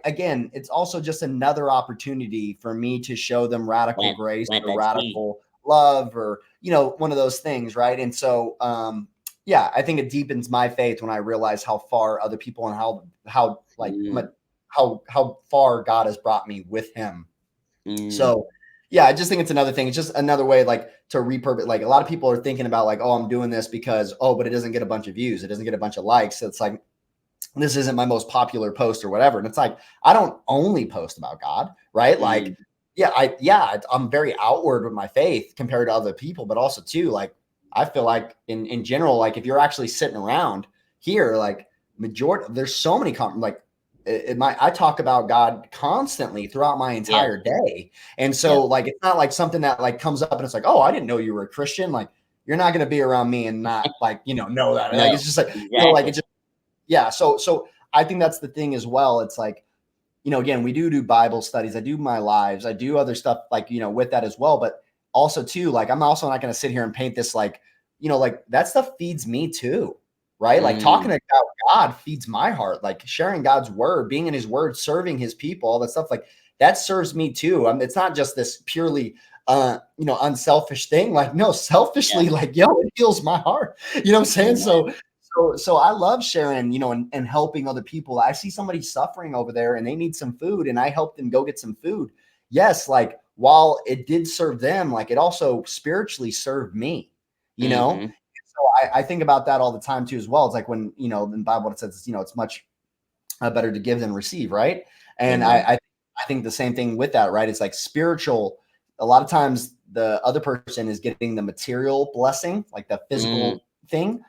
again, it's also just another opportunity for me to show them radical grace or radical love, or, one of those things. Right. And so, yeah, I think it deepens my faith when I realize how far other people, and how far God has brought me with him. So, yeah, I just think it's another thing. It's just another way, like, to repurpose. Like, a lot of people are thinking about like, oh, I'm doing this because, but it doesn't get a bunch of views. It doesn't get a bunch of likes. So it's like, this isn't my most popular post or whatever. And it's like, I don't only post about God, right? Like, I'm very outward with my faith compared to other people, but also too, like, I feel like in general, like if you're actually sitting around here, like there's so many, I talk about God constantly throughout my entire day. And so like, it's not like something that like comes up and it's like, oh, I didn't know you were a Christian. Like, you're not going to be around me and not like, know that. Like, No, it's just like, like exactly. it just, yeah. So I think that's the thing as well. It's like, again, we do Bible studies. I do my lives. I do other stuff like, with that as well. But also too, like, I'm also not going to sit here and paint this like, like that stuff feeds me too, right? Like talking about God feeds my heart, like sharing God's word, being in his word, serving his people, all that stuff like that serves me too. It's not just this purely, unselfish thing. Like, no, selfishly, like, it heals my heart. You know what I'm saying? So I love sharing, and helping other people. I see somebody suffering over there and they need some food and I help them go get some food. Yes. Like while it did serve them, like it also spiritually served me, So I think about that all the time too, as well. It's like when, in the Bible, it says, it's much better to give than receive. Right. And I think the same thing with that, right? It's like spiritual. A lot of times the other person is getting the material blessing, like the physical thing.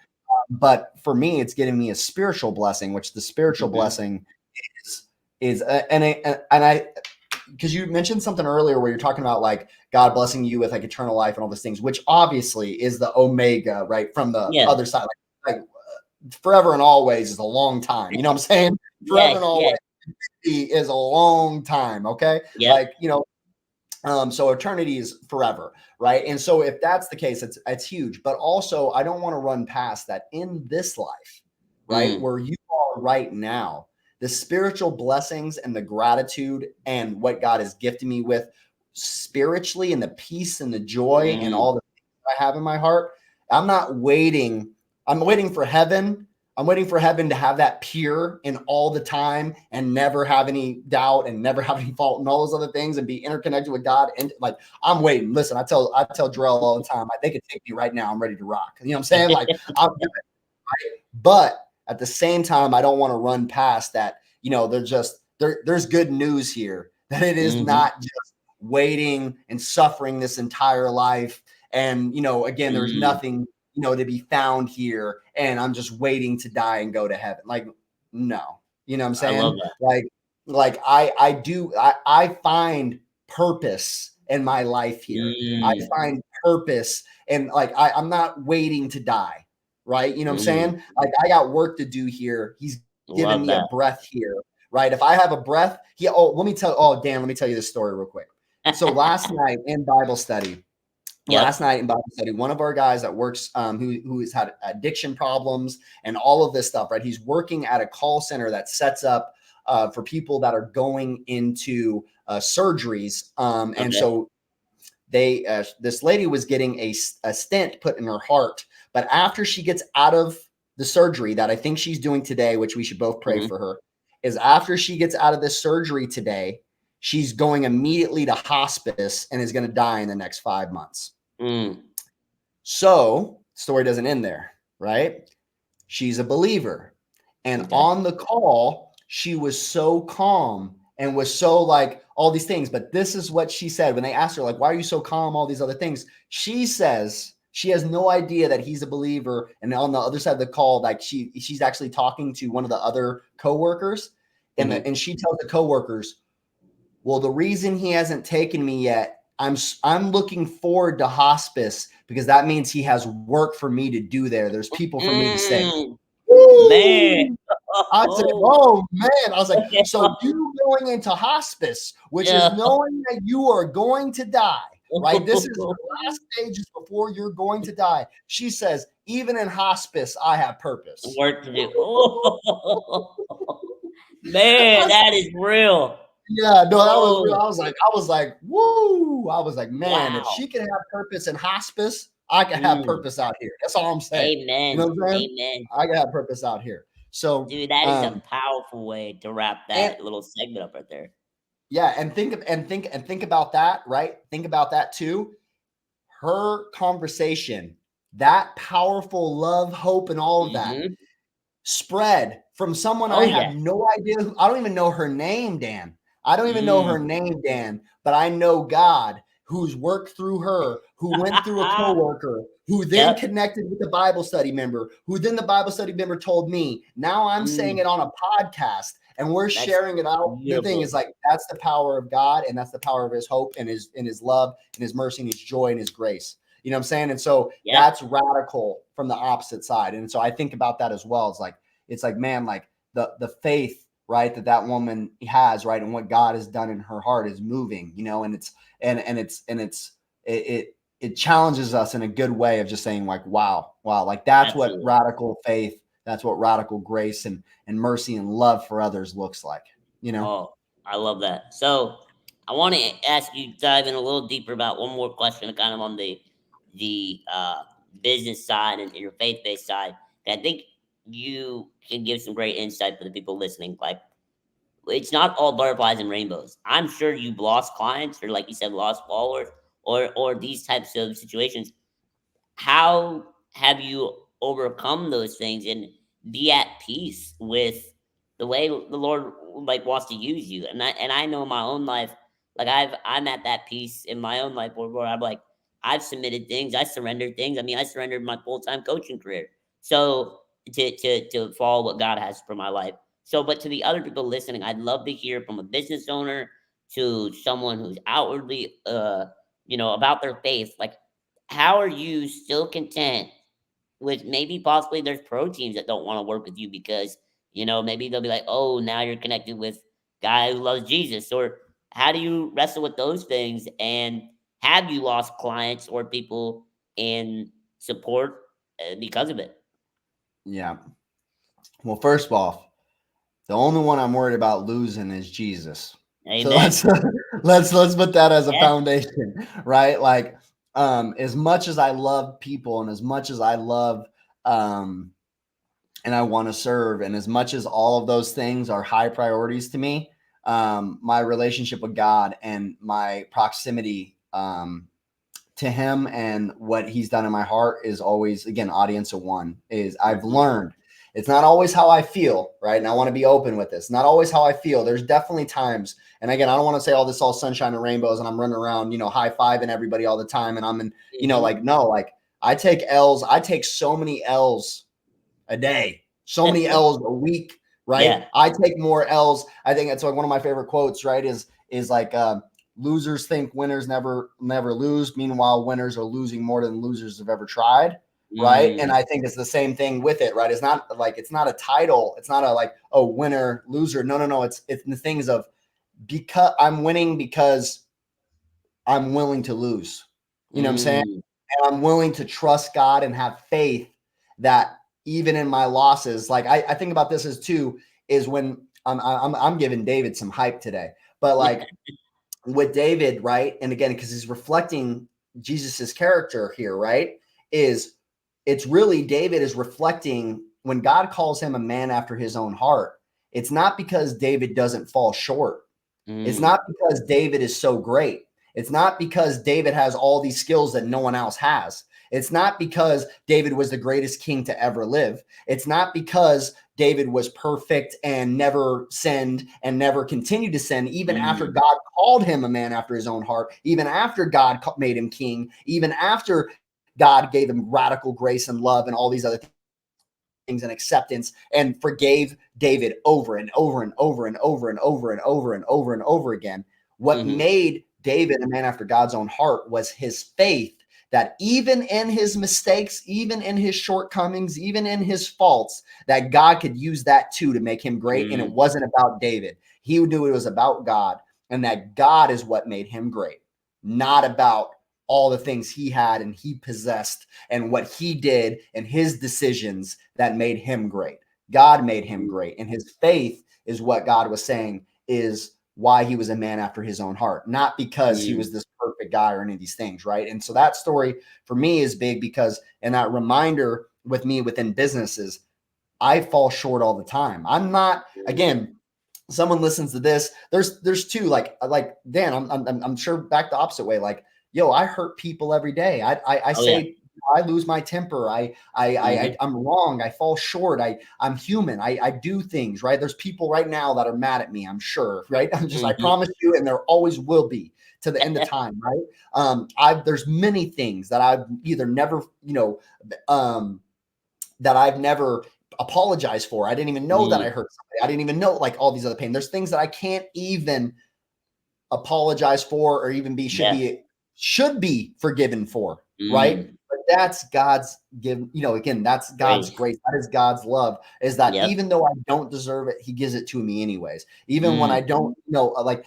But for me, it's getting me a spiritual blessing, which the spiritual blessing is because you mentioned something earlier where you're talking about like God blessing you with like eternal life and all these things, which obviously is the omega, right? From the other side, like forever and always is a long time. You know what I'm saying? Forever and always is a long time. Okay. Like, so eternity is forever, right? And so if that's the case, it's huge. But also, I don't want to run past that in this life, right, where you are right now, the spiritual blessings and the gratitude and what God has gifted me with spiritually, and the peace and the joy and all the things I have in my heart. I'm not waiting. I'm waiting for heaven. I'm waiting for heaven to have that pure in all the time and never have any doubt and never have any fault and all those other things and be interconnected with God. And like, I'm waiting. Listen, I tell Jarrell all the time, they could take me right now. I'm ready to rock. You know what I'm saying? Like, I'm good, right? But at the same time, I don't want to run past that. There's good news here that it is not just waiting and suffering this entire life. And, again, there's nothing, to be found here and I'm just waiting to die and go to heaven. Like, no, you know what I'm saying? I love that. Like I find purpose in my life here. I find purpose and like, I'm not waiting to die. Right. You know what I'm saying? Like I got work to do here. He's given Love me a that. breath here. Right. If I have a breath, Dan, let me tell you this story real quick. So last night in Bible study, one of our guys that works, who has had addiction problems and all of this stuff, right? He's working at a call center that sets up for people that are going into surgeries. And so this lady was getting a stent put in her heart, but after she gets out of the surgery that I think she's doing today, which we should both pray for her, is after she gets out of this surgery today, she's going immediately to hospice and is going to die in the next 5 months. So story doesn't end there, right? She's a believer. And on the call, she was so calm and was so like all these things. But this is what she said when they asked her, like, why are you so calm? All these other things. She says she has no idea that he's a believer. And on the other side of the call, like she's actually talking to one of the other coworkers. And she tells the coworkers, well, the reason he hasn't taken me yet, I'm looking forward to hospice because that means he has work for me to do there. There's people for me to save. Man. I said, oh man. I was like, so you going into hospice, which is knowing that you are going to die, right? This is the last stages before you're going to die. She says, even in hospice, I have purpose. Work to do. Man, that is real. Yeah, no, that was real. I was like, woo. I was like, man, if she can have purpose in hospice, I can have purpose out here. That's all I'm saying. Amen. You know what I'm saying? Amen. I can have purpose out here. So, dude, that is a powerful way to wrap that little segment up right there. Yeah, and think about that, right? Think about that too. Her conversation, that powerful love, hope, and all of that spread from someone I have no idea. I don't even know her name, Dan. I don't even know her name, Dan, but I know God who's worked through her, who went through a coworker, who then connected with the Bible study member, who then the Bible study member told me. Now I'm saying it on a podcast and we're sharing it out. Beautiful. The thing is like, that's the power of God and that's the power of his hope and his love and his mercy and his joy and his grace. You know what I'm saying? And so Yeah. that's radical from the opposite side. And so I think about that as well. It's like, man, like the faith, right, that woman has, right, and what God has done in her heart is moving, you know, and it challenges us in a good way of just saying like, wow, like that's what Absolutely. radical faith, that's what radical grace and mercy and love for others looks like, you know? Oh, I love that. So I want to ask you dive in a little deeper about one more question, kind of on the business side and your faith based side. And I think you can give some great insight for the people listening. Like, it's not all butterflies and rainbows. I'm sure you've lost clients, or like you said, lost followers, or these types of situations. How have you overcome those things and be at peace with the way the Lord like wants to use you? And I know in my own life, like I'm at that peace in my own life where I'm like, I've submitted things, I surrendered things. I mean, I surrendered my full time coaching career. So to follow what God has for my life. So, but to the other people listening, I'd love to hear from a business owner to someone who's outwardly about their faith. Like, how are you still content with maybe possibly there's pro teams that don't want to work with you because maybe they'll be like, oh, now you're connected with guy who loves Jesus? Or how do you wrestle with those things? And have you lost clients or people in support because of it? Yeah. Well, first off, the only one I'm worried about losing is Jesus. So Amen. let's put that as a Yes. foundation, right? Like, as much as I love people and as much as I love, um, and I want to serve, and as much as all of those things are high priorities to me, my relationship with God and my proximity, to him and what he's done in my heart is always, again, audience of one. Is I've Mhm. learned it's not always how I feel, right? And I want to be open with this. Not always how I feel. There's definitely times, and again, I don't want to say all this all sunshine and rainbows and I'm running around, high fiving everybody all the time. And I'm in, Mhm. like, no, like I take L's. I take so many L's a day, so many L's a week, right? Yeah. I take more L's. I think that's like one of my favorite quotes, right? Is like, losers think winners never lose. Meanwhile, winners are losing more than losers have ever tried. Right. And Mm. I think it's the same thing with it, right? It's not a title. It's not a like, oh, winner, loser. No. It's the things of, because I'm winning because I'm willing to lose. You know what I'm saying? Mm. And I'm willing to trust God and have faith that even in my losses, like I think about this as too, is when I'm giving David some hype today, but like with David, right? And again, because he's reflecting Jesus's character here, right? Is it's really David is reflecting when God calls him a man after his own heart. It's not because David doesn't fall short. It's Mm. not because David is so great. It's not because David has all these skills that no one else has. It's not because David was the greatest king to ever live. It's not because David was perfect and never sinned and never continued to sin, even after Mm. God called him a man after his own heart, even after God made him king, even after God gave him radical grace and love and all these other things and acceptance and forgave David over and over and over and over and over and over and over and over again. What Mhm. made David a man after God's own heart was his faith that even in his mistakes, even in his shortcomings, even in his faults, that God could use that too to make him great. And it Mm. wasn't about David. He knew it was about God, and that God is what made him great, not about all the things he had and he possessed and what he did and his decisions that made him great. God made him Mm. great. And his faith is what God was saying is why he was a man after his own heart, not because he Mm. was this perfect guy or any of these things, right? And so that story for me is big because, and that reminder with me within businesses, I fall short all the time. I'm not, Mhm. again, someone listens to this. There's two, like Dan, I'm sure back the opposite way. Like, yo, I hurt people every day. I Oh, yeah. say I lose my temper. Mhm. I'm wrong. I fall short. I'm human. I do things, right? There's people right now that are mad at me, I'm sure, right? I Mhm. promise you, and there always will be to the end of time, right? There's many things that I've either never, um, that I've never apologized for. I didn't even know that I Mm. hurt somebody. I didn't even know like all these other pain. There's things that I can't even apologize for or even should Yeah. be should be forgiven for, right? Mm. But that's God's give, again, that's God's Grace. grace. That is God's love, is that Yep. even though I don't deserve it, he gives it to me anyways. Even when I Mm. don't, like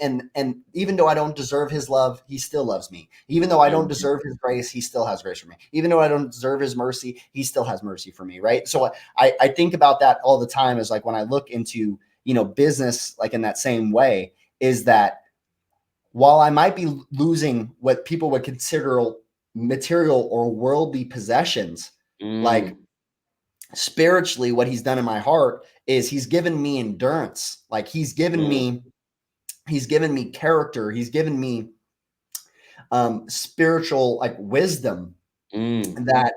and even though I don't deserve his love, he still loves me. Even though I don't Amen. deserve his grace, he still has grace for me. Even though I don't deserve his mercy, he still has mercy for me, right? So I think about that all the time, is like when I look into, business, like in that same way, is that while I might be losing what people would consider material or worldly possessions, like Mm. spiritually, what he's done in my heart is he's given me endurance. Like he's given Mm. me character. He's given me spiritual like wisdom, Mm. that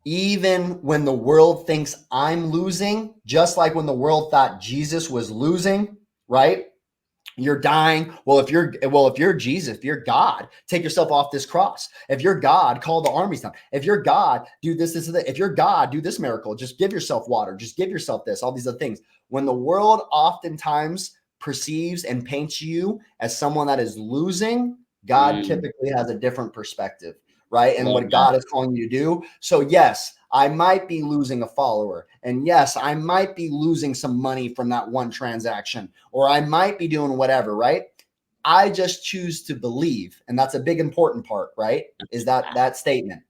even when the world thinks I'm losing, just like when the world thought Jesus was losing, right? You're dying. Well, if you're Jesus, if you're God, take yourself off this cross. If you're God, call the armies down. If you're God, do this, and that. If you're God, do this miracle. Just give yourself water. Just give yourself this, all these other things. When the world oftentimes perceives and paints you as someone that is losing, God Mm. typically has a different perspective, right? And Love what that. God is calling you to do. So yes, I might be losing a follower. And yes, I might be losing some money from that one transaction, or I might be doing whatever, right? I just choose to believe. And that's a big important part, right? Is that statement.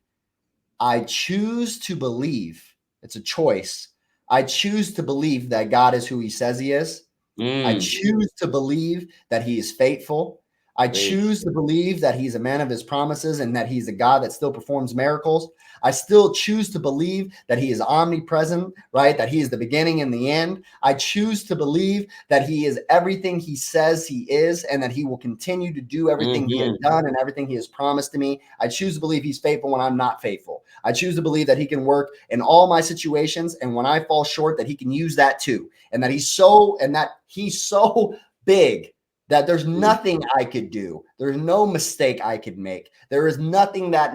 I choose to believe. It's a choice. I choose to believe that God is who he says he is. I Mm. choose to believe that he is faithful. I Preach. choose to believe that he's a man of his promises and that he's a God that still performs miracles. I still choose to believe that he is omnipresent, right? That he is the beginning and the end. I choose to believe that he is everything he says he is, and that he will continue to do everything he has Mm-hmm. done and everything he has promised to me. I choose to believe he's faithful when I'm not faithful. I choose to believe that he can work in all my situations, and when I fall short, that he can use that too. And that he's so big that there's nothing I could do. There's no mistake I could make. There is nothing that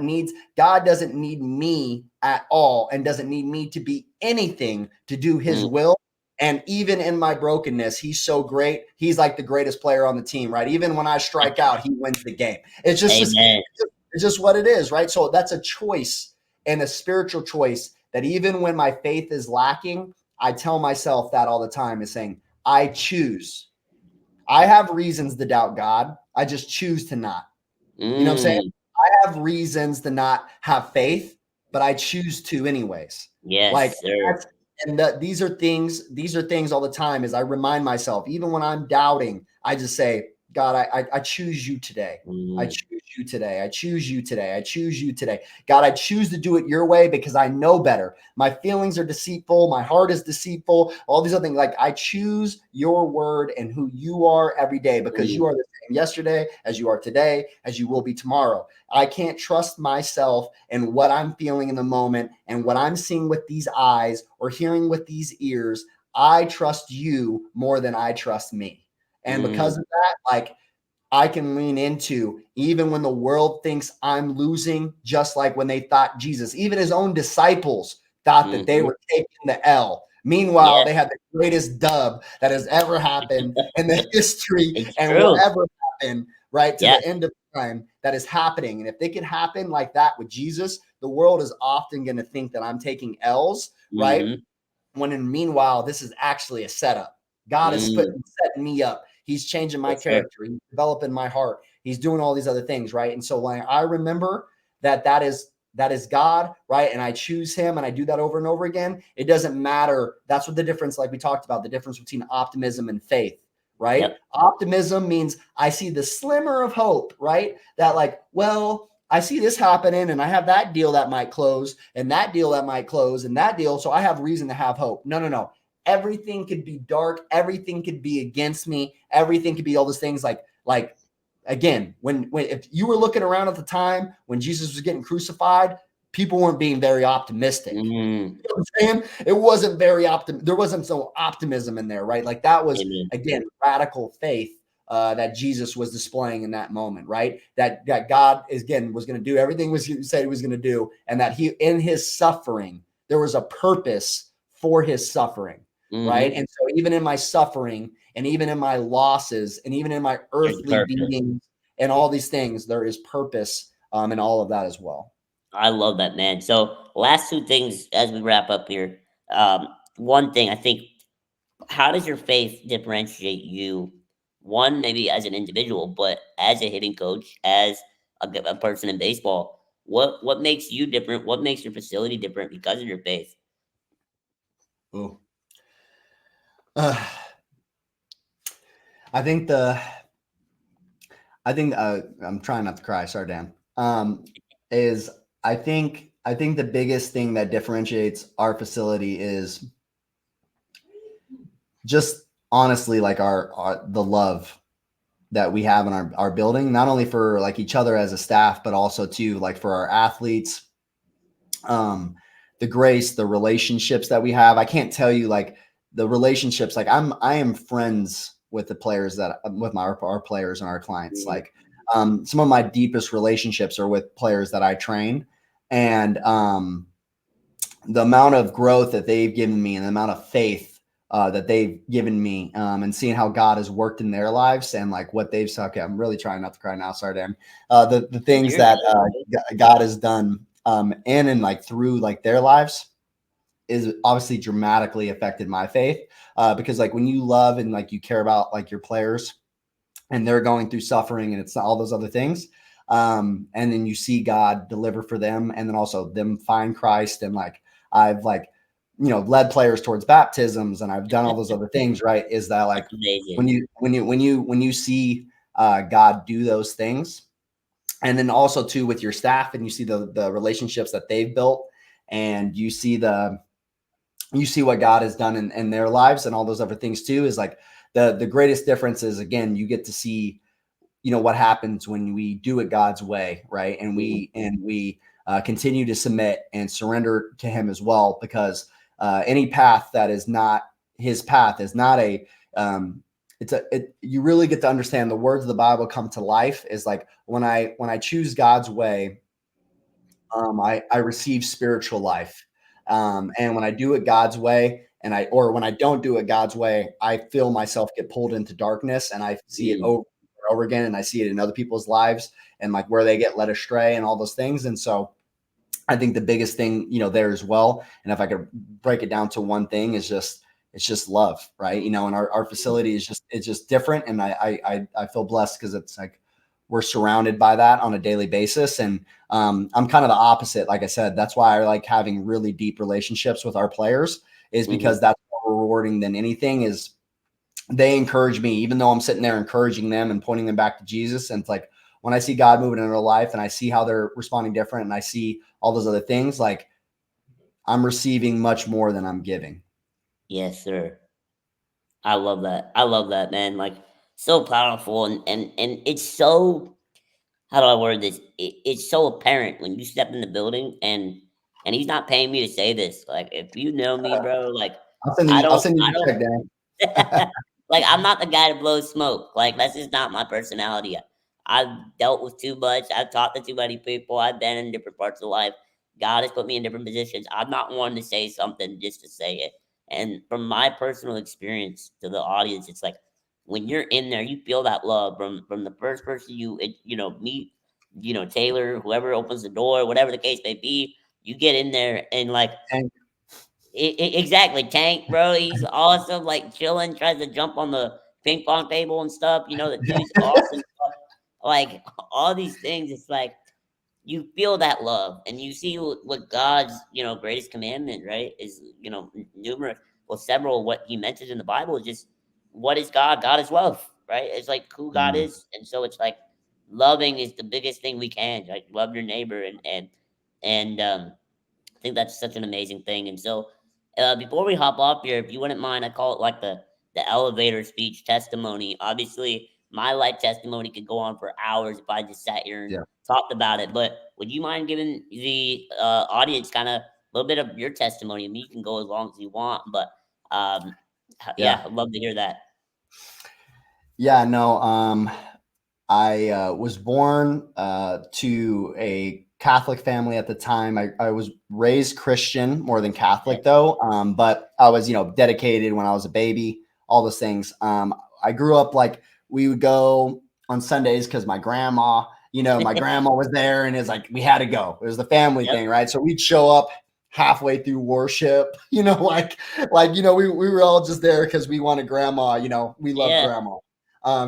God doesn't need me at all, and doesn't need me to be anything to do his Mm. will. And even in my brokenness, he's so great. He's like the greatest player on the team, right? Even when I strike out, he wins the game. Amen. It's just what it is, right? So that's a choice, and a spiritual choice, that even when my faith is lacking, I tell myself that all the time, is saying, I choose. I have reasons to doubt God. I just choose to not. You know what I'm saying? Mm. I have reasons to not have faith, but I choose to anyways. Like Yes, sir. that's these are things all the time, as I remind myself, even when I'm doubting, I just say, God, I choose you today. I Mm. choose you today. I choose you today. I choose you today. God, I choose to do it your way because I know better. My feelings are deceitful. My heart is deceitful. All these other things. Like I choose your word and who you are every day, because Mm. you are the same yesterday as you are today, as you will be tomorrow. I can't trust myself and what I'm feeling in the moment and what I'm seeing with these eyes or hearing with these ears. I trust you more than I trust me. And because Mm. of that, like I can lean into, even when the world thinks I'm losing, just like when they thought Jesus, even his own disciples thought that they Mm-hmm. were taking the L. Meanwhile, Yes, they had the greatest dub that has ever happened in the history it's and will true. ever happen, right? To Yeah. the end of time that is happening. And if they could happen like that with Jesus, the world is often going to think that I'm taking L's, right? Mm-hmm. When in meanwhile, this is actually a setup. God is Mm. setting me up. He's changing my Yes, sir. character. He's developing my heart. He's doing all these other things, right? And so when I remember that is God, right? And I choose him and I do that over and over again. It doesn't matter. That's what the difference, like we talked about, the difference between optimism and faith, right? Yep. Optimism means I see the slimmer of hope, right? That like, well, I see this happening and I have that deal that might close and that deal that might close and that deal. So I have reason to have hope. No, no, no. Everything could be dark. Everything could be against me. Everything could be all those things like again, when if you were looking around at the time when Jesus was getting crucified, people weren't being very optimistic. Mm. You know what I'm saying? It wasn't very there wasn't so optimism in there, right? Like that was Amen. again radical faith that Jesus was displaying in that moment, right? That God is again was going to do everything was he said he was going to do, and that he in his suffering there was a purpose for his suffering, right? Mm-hmm. And so even in my suffering, and even in my losses, and even in my There's a earthly purpose. beatings, in all these things, there is purpose in all of that as well. I love that, man. So, last two things as we wrap up here. One thing I think, how does your faith differentiate you? One, maybe as an individual, but as a hitting coach, as a person in baseball, what makes you different? What makes your facility different because of your faith? Ooh. Uh, I think the I think I'm trying not to cry. Sorry, Dan. Is I think the biggest thing that differentiates our facility is just honestly like our the love that we have in our building, not only for like each other as a staff, but also too like for our athletes. The grace, the relationships that we have. I can't tell you like the relationships. Like I am friends with the players that with our players and our clients. Mhm. Like some of my deepest relationships are with players that I train, and the amount of growth that they've given me and the amount of faith that they've given me, and seeing how God has worked in their lives and like what they've said. Okay, I'm really trying not to cry now. Sorry, Dan. The things You're that good. God has done in and like through like their lives is obviously dramatically affected my faith, because like when you love and like you care about like your players and they're going through suffering and it's all those other things, and then you see God deliver for them and then also them find Christ, and like I've like led players towards baptisms and I've done all those other things, right? Is that like That's amazing. when you see God do those things, and then also too with your staff and you see the relationships that they've built, and you see what God has done in their lives and all those other things too, is like the greatest difference is, again, you get to see what happens when we do it God's way, right? And Mhm. we continue to submit and surrender to Him as well, because any path that is not His path is not a you really get to understand the words of the Bible come to life. Is like when I choose God's way, I receive spiritual life. And when I do it God's way, or when I don't do it God's way, I feel myself get pulled into darkness, and I see it Mm. over and over again, and I see it in other people's lives and like where they get led astray and all those things. And so I think the biggest thing, there as well, and if I could break it down to one thing, is just it's just love, right? And our facility is just different, and I feel blessed because it's like we're surrounded by that on a daily basis, and I'm kind of the opposite. Like I said, that's why I like having really deep relationships with our players, is Mhm. because that's more rewarding than anything. Is they encourage me, even though I'm sitting there encouraging them and pointing them back to Jesus. And it's like when I see God moving in their life and I see how they're responding different and I see all those other things, like I'm receiving much more than I'm giving. Yes, sir. I love that. I love that, man. Like, so powerful, and it's so, how do I word this? It's so apparent when you step in the building, and he's not paying me to say this. Like, if you know me, bro, like I'll send you I the check, Dan. don't like, I'm not the guy to blow smoke. Like, that's just not my personality. I've dealt with too much. I've talked to too many people. I've been in different parts of life. God has put me in different positions. I'm not one to say something just to say it. And from my personal experience to the audience, it's like when you're in there, you feel that love from the first person meet, Taylor, whoever opens the door, whatever the case may be. You get in there and like And exactly, Tank, bro. He's awesome. Like chilling, tries to jump on the ping pong table and stuff. The dude's awesome. Like all these things, it's like you feel that love, and you see what God's greatest commandment, right? Is numerous, well, several what He mentions in the Bible is just what is God? God is love, right? It's like who God mm, is, and so it's like loving is the biggest thing we can. Like love your neighbor, and I think that's such an amazing thing. And so, before we hop off here, if you wouldn't mind, I call it like the elevator speech testimony. Obviously, my life testimony could go on for hours if I just sat here and yeah, talked about it. But would you mind giving the audience kind of a little bit of your testimony? I mean, you can go as long as you want, but um, yeah, yeah, I'd love to hear that. yeah. No, I was born to a Catholic family at the time. I was raised Christian more than Okay. Catholic though, but I was dedicated when I was a baby. All those things. I grew up like we would go on Sundays because my grandma, my grandma was there, and it's like we had to go. It was the family Yep. thing, right? So we'd show up halfway through worship, we were all just there because we wanted grandma, we love Yeah. grandma.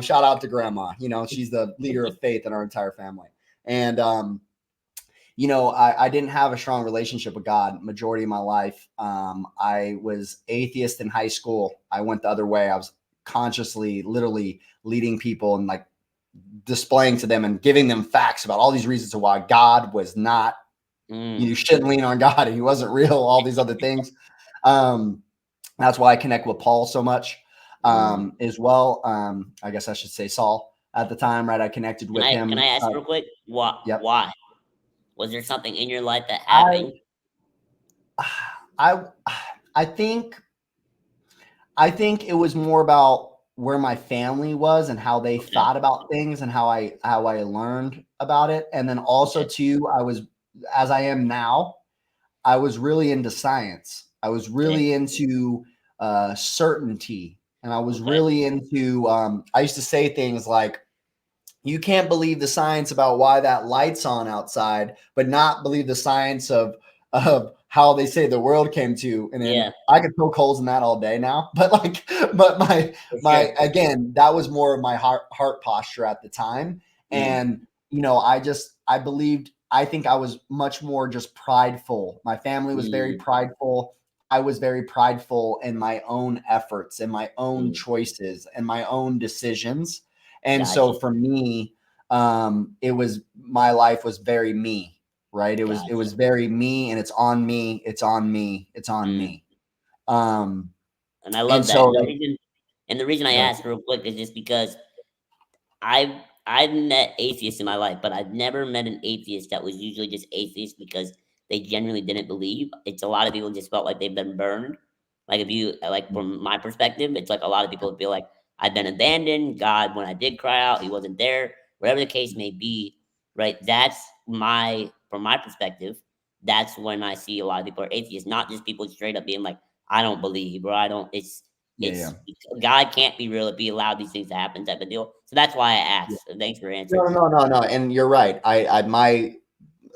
Shout out to grandma, she's the leader of faith in our entire family. And I didn't have a strong relationship with God majority of my life. I was atheist in high school. I went the other way. I was consciously, literally leading people and like displaying to them and giving them facts about all these reasons of why God was not, you shouldn't lean on God and he wasn't real, all these other things. That's why I connect with Paul so much as well. I guess I should say Saul at the time, right? I connected with him. Can I ask real quick? Yep. Why? Was there something in your life that I, happened? I think it was more about where my family was and how they thought about things and how I learned about it. And then also too, I was, as I am now, I was really into science. I was really into certainty. And I was really into, I used to say things like, you can't believe the science about why that light's on outside, but not believe the science of how they say the world came to. And then I could poke holes in that all day now. But again, that was more of my heart posture at the time. And I believed, I think I was much more just prideful. My family was very prideful. I was very prideful in my own efforts and my own choices and my own decisions. And so for me, it was, my life was very me, right? It was very me, and it's on me. It's on me. It's on me. And I love that. So and the reason I asked real quick is just because I've met atheists in my life, but I've never met an atheist that was usually just atheist because they genuinely didn't believe. It's a lot of people just felt like they've been burned. Like if you like from my perspective, it's like a lot of people feel like I've been abandoned. God, when I did cry out, He wasn't there. Whatever the case may be, right? That's from my perspective. That's when I see a lot of people are atheists, not just people straight up being like, I don't believe or I don't. It's God can't be real if He allowed these things to happen, type of deal. So that's why I asked. So thanks for answering. No. And you're right.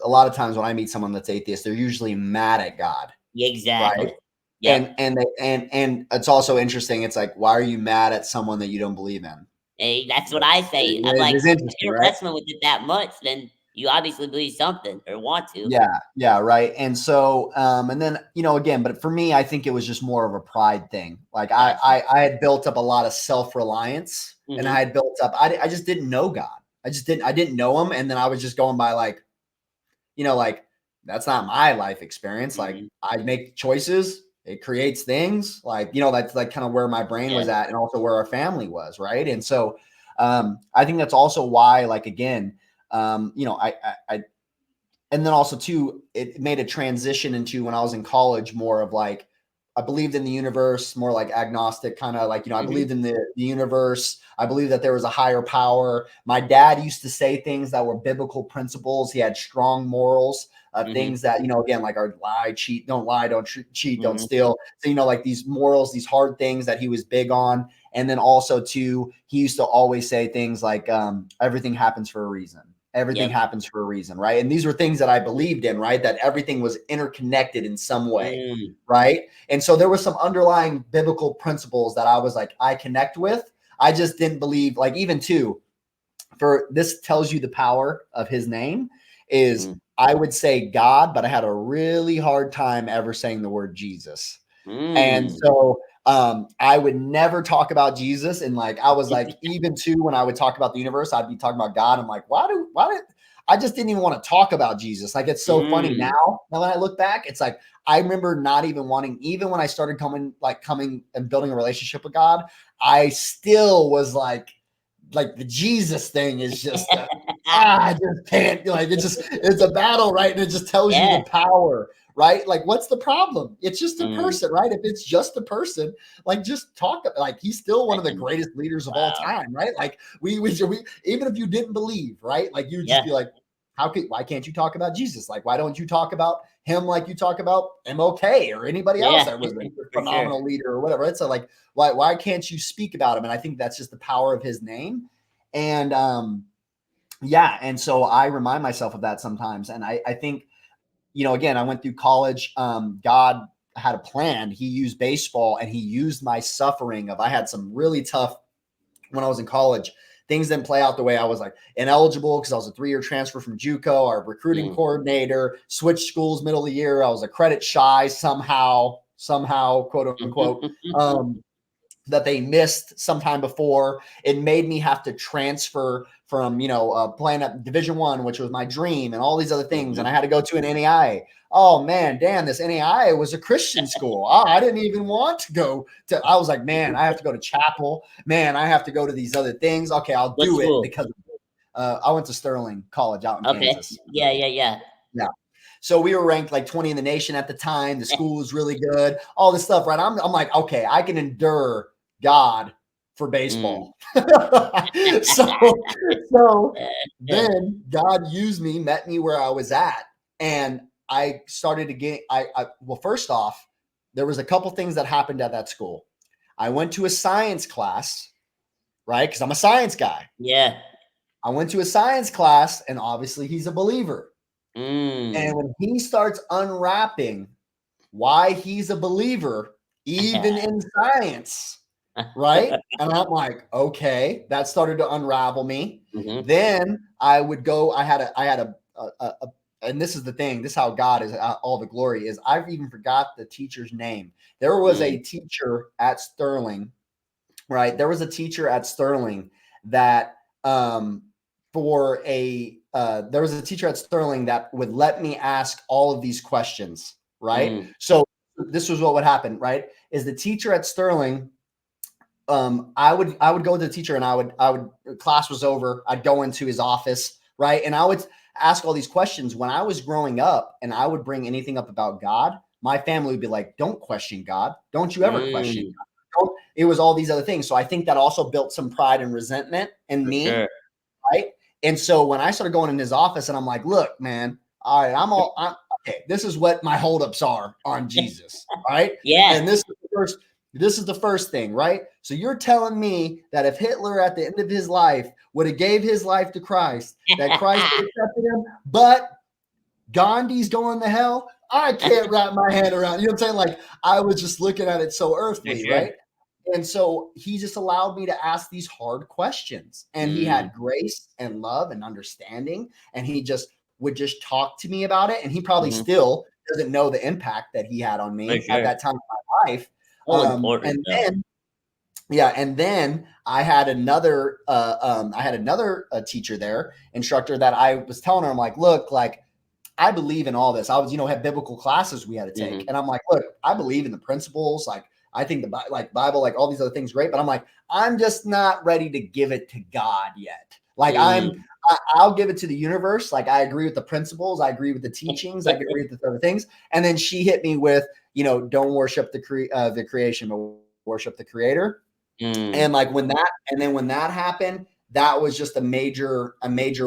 A lot of times when I meet someone that's atheist, they're usually mad at God. Exactly. Right? Yep. And it's also interesting. It's like, why are you mad at someone that you don't believe in? Hey, that's what I say. I'm like, It's if interesting, you're right? wrestling with it that much, then you obviously believe something or want to. Yeah, right. And so, and then, again, but for me, I think it was just more of a pride thing. Like I had built up a lot of self-reliance and I had built up, I just didn't know God. I didn't know Him. And then I was just going by like, that's not my life experience. Like I make choices, it creates things like, that's like kind of where my brain was at and also where our family was. Right. And so, I think that's also why, like, again, and then also too, it made a transition into when I was in college, more of like, I believed in the universe, more like agnostic, kind of like, I believed in the universe. I believed that there was a higher power. My dad used to say things that were biblical principles. He had strong morals, things that, again, like our lie, cheat, don't lie, don't cheat, don't steal. So, like these morals, these hard things that he was big on. And then also too, he used to always say things like, everything happens for a reason. Everything happens for a reason, right? And these were things that I believed in, right? That everything was interconnected in some way, right? And so there were some underlying biblical principles that I was like, I connect with. I just didn't believe, like, even too, for this tells you the power of His name is I would say God, but I had a really hard time ever saying the word Jesus. And so I would never talk about Jesus. And like, I was like, even too, when I would talk about the universe, I'd be talking about God. I'm like, why did I just didn't even want to talk about Jesus? Like, it's so funny now when I look back, it's like, I remember not even wanting, even when I started coming and building a relationship with God, I still was like the Jesus thing is just, I just can't, it's a battle, right? And it just tells you the power, right? Like, what's the problem? It's just a person, right? If it's just a person, like, just talk, like, he's still one of the greatest leaders of all time, right? Like, we even if you didn't believe, right? Like, you would just be like, why can't you talk about Jesus? Like, why don't you talk about him like you talk about MLK or anybody else that was a phenomenal leader or whatever? It's like, why can't you speak about him? And I think that's just the power of his name. And yeah, and so I remind myself of that sometimes. And I think, again, I went through college. God had a plan. He used baseball, and he used my suffering I had some really tough when I was in college. Things didn't play out the way I was like ineligible because I was a 3-year transfer from JUCO. Our recruiting coordinator switched schools middle of the year. I was a credit shy somehow, quote unquote. That they missed sometime before. It made me have to transfer from, playing at Division I, which was my dream, and all these other things. And I had to go to an NAIA. Oh man, damn, this NAIA was a Christian school. Oh, I didn't even want to go to, I was like, man, I have to go to chapel. Man, I have to go to these other things. Okay, I'll What do it school? because I went to Sterling College out in Okay. Kansas. Yeah. Yeah. So we were ranked like 20 in the nation at the time. The school was really good. All this stuff, right? I'm like, okay, I can endure God for baseball. So then God used me, met me where I was at, and I started to get. Well, first off, there was a couple things that happened at that school. I went to a science class, right? Because I'm a science guy. Yeah. I went to a science class, and obviously he's a believer. And when he starts unwrapping why he's a believer, even in science, right? And I'm like, okay, that started to unravel me. Then I would go, I had a, and this is the thing, this is how God is, all the glory is. I've even forgot the teacher's name. There was a teacher at Sterling, right? There was a teacher at Sterling that, there was a teacher at Sterling that would let me ask all of these questions, right? So this was what would happen, right? Is the teacher at Sterling, I would go to the teacher, and I would class was over, I'd go into his office, right? And I would ask all these questions. When I was growing up and I would bring anything up about God, my family would be like, don't question God. Don't you ever question God. It was all these other things. So I think that also built some pride and resentment in me. Right. And so when I started going in his office, and I'm like, look, man, all right, I'm okay. This is what my holdups are on Jesus. Right. Yeah. And this is the first thing, right? So you're telling me that if Hitler at the end of his life would have gave his life to Christ, that Christ would have accepted him, but Gandhi's going to hell? I can't wrap my hand around. You know what I'm saying? Like, I was just looking at it so earthly, right? And so he just allowed me to ask these hard questions, and he had grace and love and understanding, and he just would just talk to me about it. And he probably still doesn't know the impact that he had on me at that time of my life. Important. And then I had another teacher there, instructor, that I was telling her, I'm like, look, like, I believe in all this. I was, had biblical classes we had to take. And I'm like, look, I believe in the principles. Like, I think the Bible, like all these other things, great. But I'm like, I'm just not ready to give it to God yet. Like I'll give it to the universe. Like, I agree with the principles. I agree with the teachings. I agree with the other things. And then she hit me with, don't worship the creation, but worship the creator. And like when that happened, that was just a major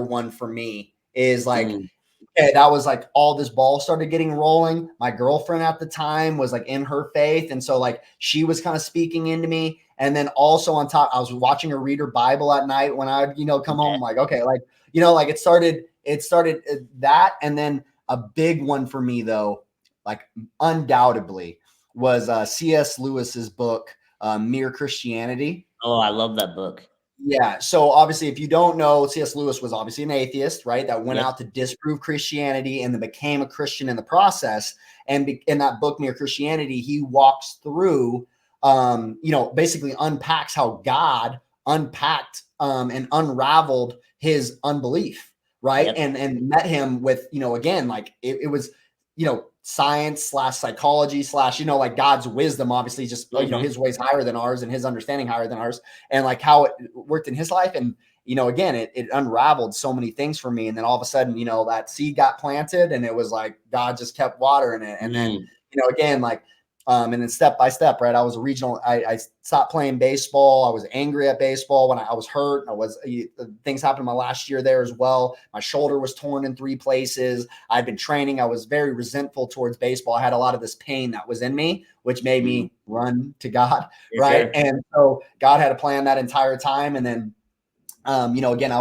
one for me, is like, okay, that was like all this ball started getting rolling. My girlfriend at the time was like in her faith. And so like she was kind of speaking into me. And then also on top, I was watching her read her Bible at night when I'd, come home. I'm like, okay, like, like it started that. And then a big one for me though, like undoubtedly, was C.S. Lewis's book, Mere Christianity. Oh, I love that book. Yeah. So obviously, if you don't know, C.S. Lewis was obviously an atheist, right? That went out to disprove Christianity and then became a Christian in the process. And in that book, Mere Christianity, he walks through, basically unpacks how God unpacked and unraveled his unbelief, right? And met him with, again, like it was, science / psychology / like God's wisdom, obviously, just his ways higher than ours and his understanding higher than ours, and like how it worked in his life. And again, it unraveled so many things for me. And then all of a sudden, that seed got planted, and it was like God just kept watering it. And then again, like and then step by step, right? I was a regional. I stopped playing baseball. I was angry at baseball when I was hurt. Things happened in my last year there as well. My shoulder was torn in 3 places. I'd been training. I was very resentful towards baseball. I had a lot of this pain that was in me, which made me run to God, right? And so God had a plan that entire time. And then again,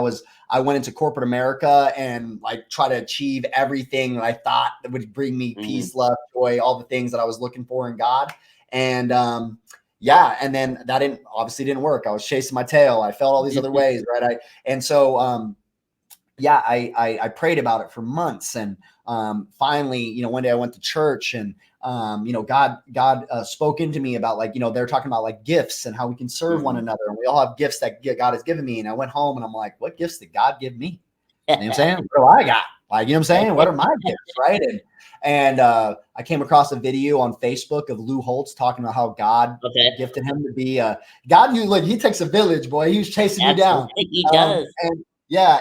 I went into corporate America and like try to achieve everything that I thought that would bring me peace, love, joy, all the things that I was looking for in God. And and then that obviously didn't work. I was chasing my tail. I felt all these other ways, right? I prayed about it for months, and finally, one day I went to church, and God spoke into me about, like, they're talking about like gifts and how we can serve one another, and we all have gifts that God has given me. And I went home and I'm like, what gifts did God give me? You know what I'm saying? What do I got? Like, you know what I'm saying? What are my gifts, right? And I came across a video on Facebook of Lou Holtz talking about how God gifted him to be God. He takes a village, boy. He was chasing me down. He does.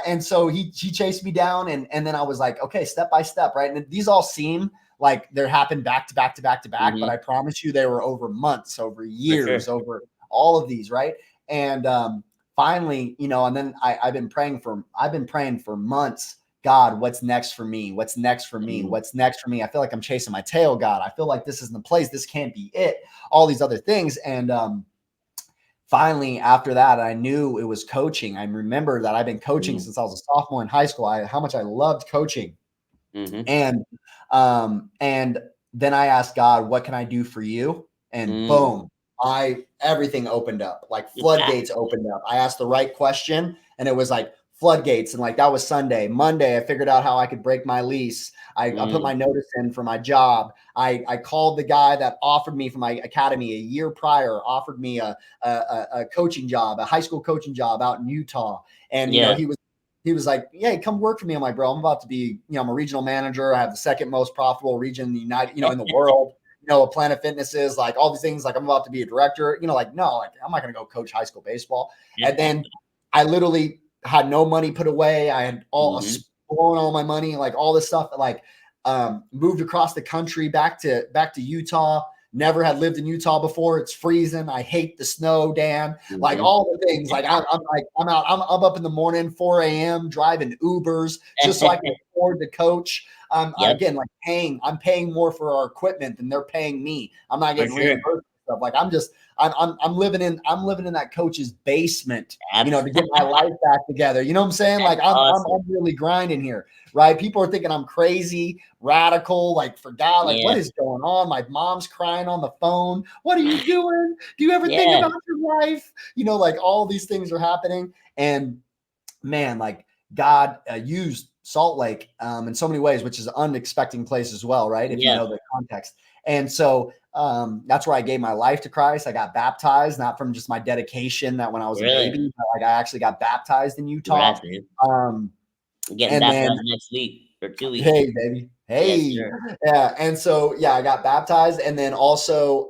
And so he chased me down, and then I was like, okay, step by step, right? And these all seem like they're happened back to back to back to back, but I promise you they were over months, over years, over all of these, right? And finally, and then I've been praying for months. God, what's next for me? What's next for me? What's next for me? I feel like I'm chasing my tail, God. I feel like this isn't the place. This can't be it. All these other things. And finally, after that, I knew it was coaching. I remember that I've been coaching since I was a sophomore in high school. How much I loved coaching. And then I asked God, what can I do for you? And boom, everything opened up, like floodgates opened up. I asked the right question, and it was like floodgates. And like, that was Sunday. Monday, I figured out how I could break my lease. I put my notice in for my job. I called the guy that offered me for my academy a year prior, offered me a coaching job, a high school coaching job out in Utah. And, he was like, yeah, come work for me. I'm like, bro, I'm about to be, I'm a regional manager. I have the second most profitable region in the in the world. Planet Fitness is like all these things. Like, I'm about to be a director, like, no, like, I'm not going to go coach high school baseball. And then I literally had no money put away. I had blown all my money, like all this stuff, like, moved across the country back to Utah. Never had lived in Utah before. It's freezing. I hate the snow, Dan. Like all the things. Like I'm up in the morning, 4 a.m. driving Ubers just so I can afford to coach. Again, like I'm paying more for our equipment than they're paying me. I'm not getting reimbursed stuff. Like I'm living in that coach's basement, to get my life back together. You know what I'm saying? Like I'm really grinding here, right? People are thinking I'm crazy, radical, like, for God, like, what is going on? My mom's crying on the phone. What are you doing? Do you ever think about your life? Like, all these things are happening. And man, like, God used Salt Lake in so many ways, which is an unexpected place as well, right? If you know the context. And so that's where I gave my life to Christ. I got baptized, not from just my dedication that when I was a baby, but like I actually got baptized in Utah. Getting baptized next week or 2 weeks. Hey, baby. Hey. Yes, yeah. And so, I got baptized. And then also,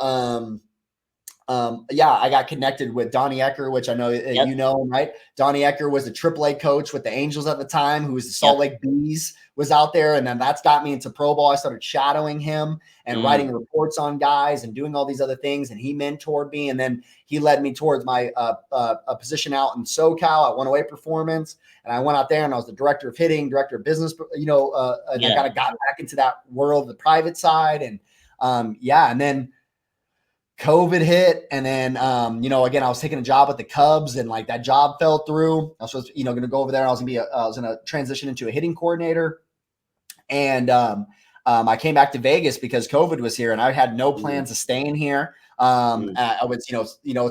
I got connected with Donnie Ecker, which I know you know, right? Donnie Ecker was a AAA coach with the Angels at the time, who was the Salt Lake Bees, was out there. And then that's got me into pro ball. I started shadowing him and writing reports on guys and doing all these other things. And he mentored me. And then he led me towards my a position out in SoCal at 108 Performance. And I went out there and I was the director of hitting, director of business, and I kind of got back into that world, the private side. And and then COVID hit. And then, again, I was taking a job at the Cubs, and like that job fell through. I was supposed to, going to go over there. I was going to transition into a hitting coordinator. And I came back to Vegas because COVID was here, and I had no plans of staying here. I was, it's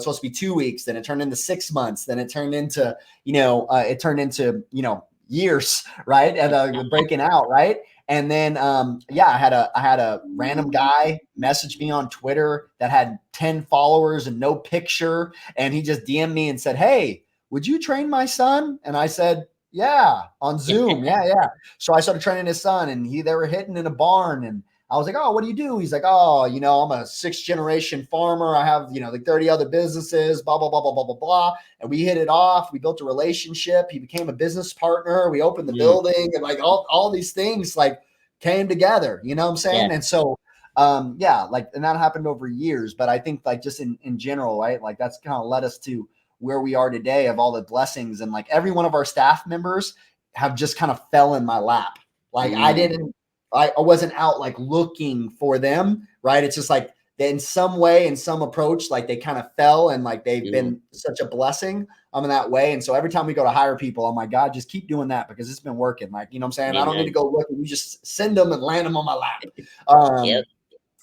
supposed to be 2 weeks, then it turned into 6 months, then it turned into, years, right? And breaking out, right? And then, I had a random guy message me on Twitter that had 10 followers and no picture. And he just DM'd me and said, hey, would you train my son? And I said, yeah, on Zoom. Yeah. So I started training his son, and they were hitting in a barn. And I was like, oh, what do you do? He's like, oh, I'm a 6th generation farmer. I have, like 30 other businesses, blah, blah, blah, blah, blah, blah, blah. And we hit it off. We built a relationship. He became a business partner. We opened the building, and like all these things like came together, you know what I'm saying? And so, and that happened over years. But I think like just in general, right? Like that's kind of led us to where we are today, of all the blessings. And like every one of our staff members have just kind of fell in my lap. Like I wasn't out like looking for them, right? It's just like in some way, in some approach, like they kind of fell and like they've Mm, been such a blessing in that way. And so every time we go to hire people, I'm like, God, just keep doing that because it's been working. Like, you know what I'm saying? I don't need to amen. go look, and you just send them and land them on my lap. Yep.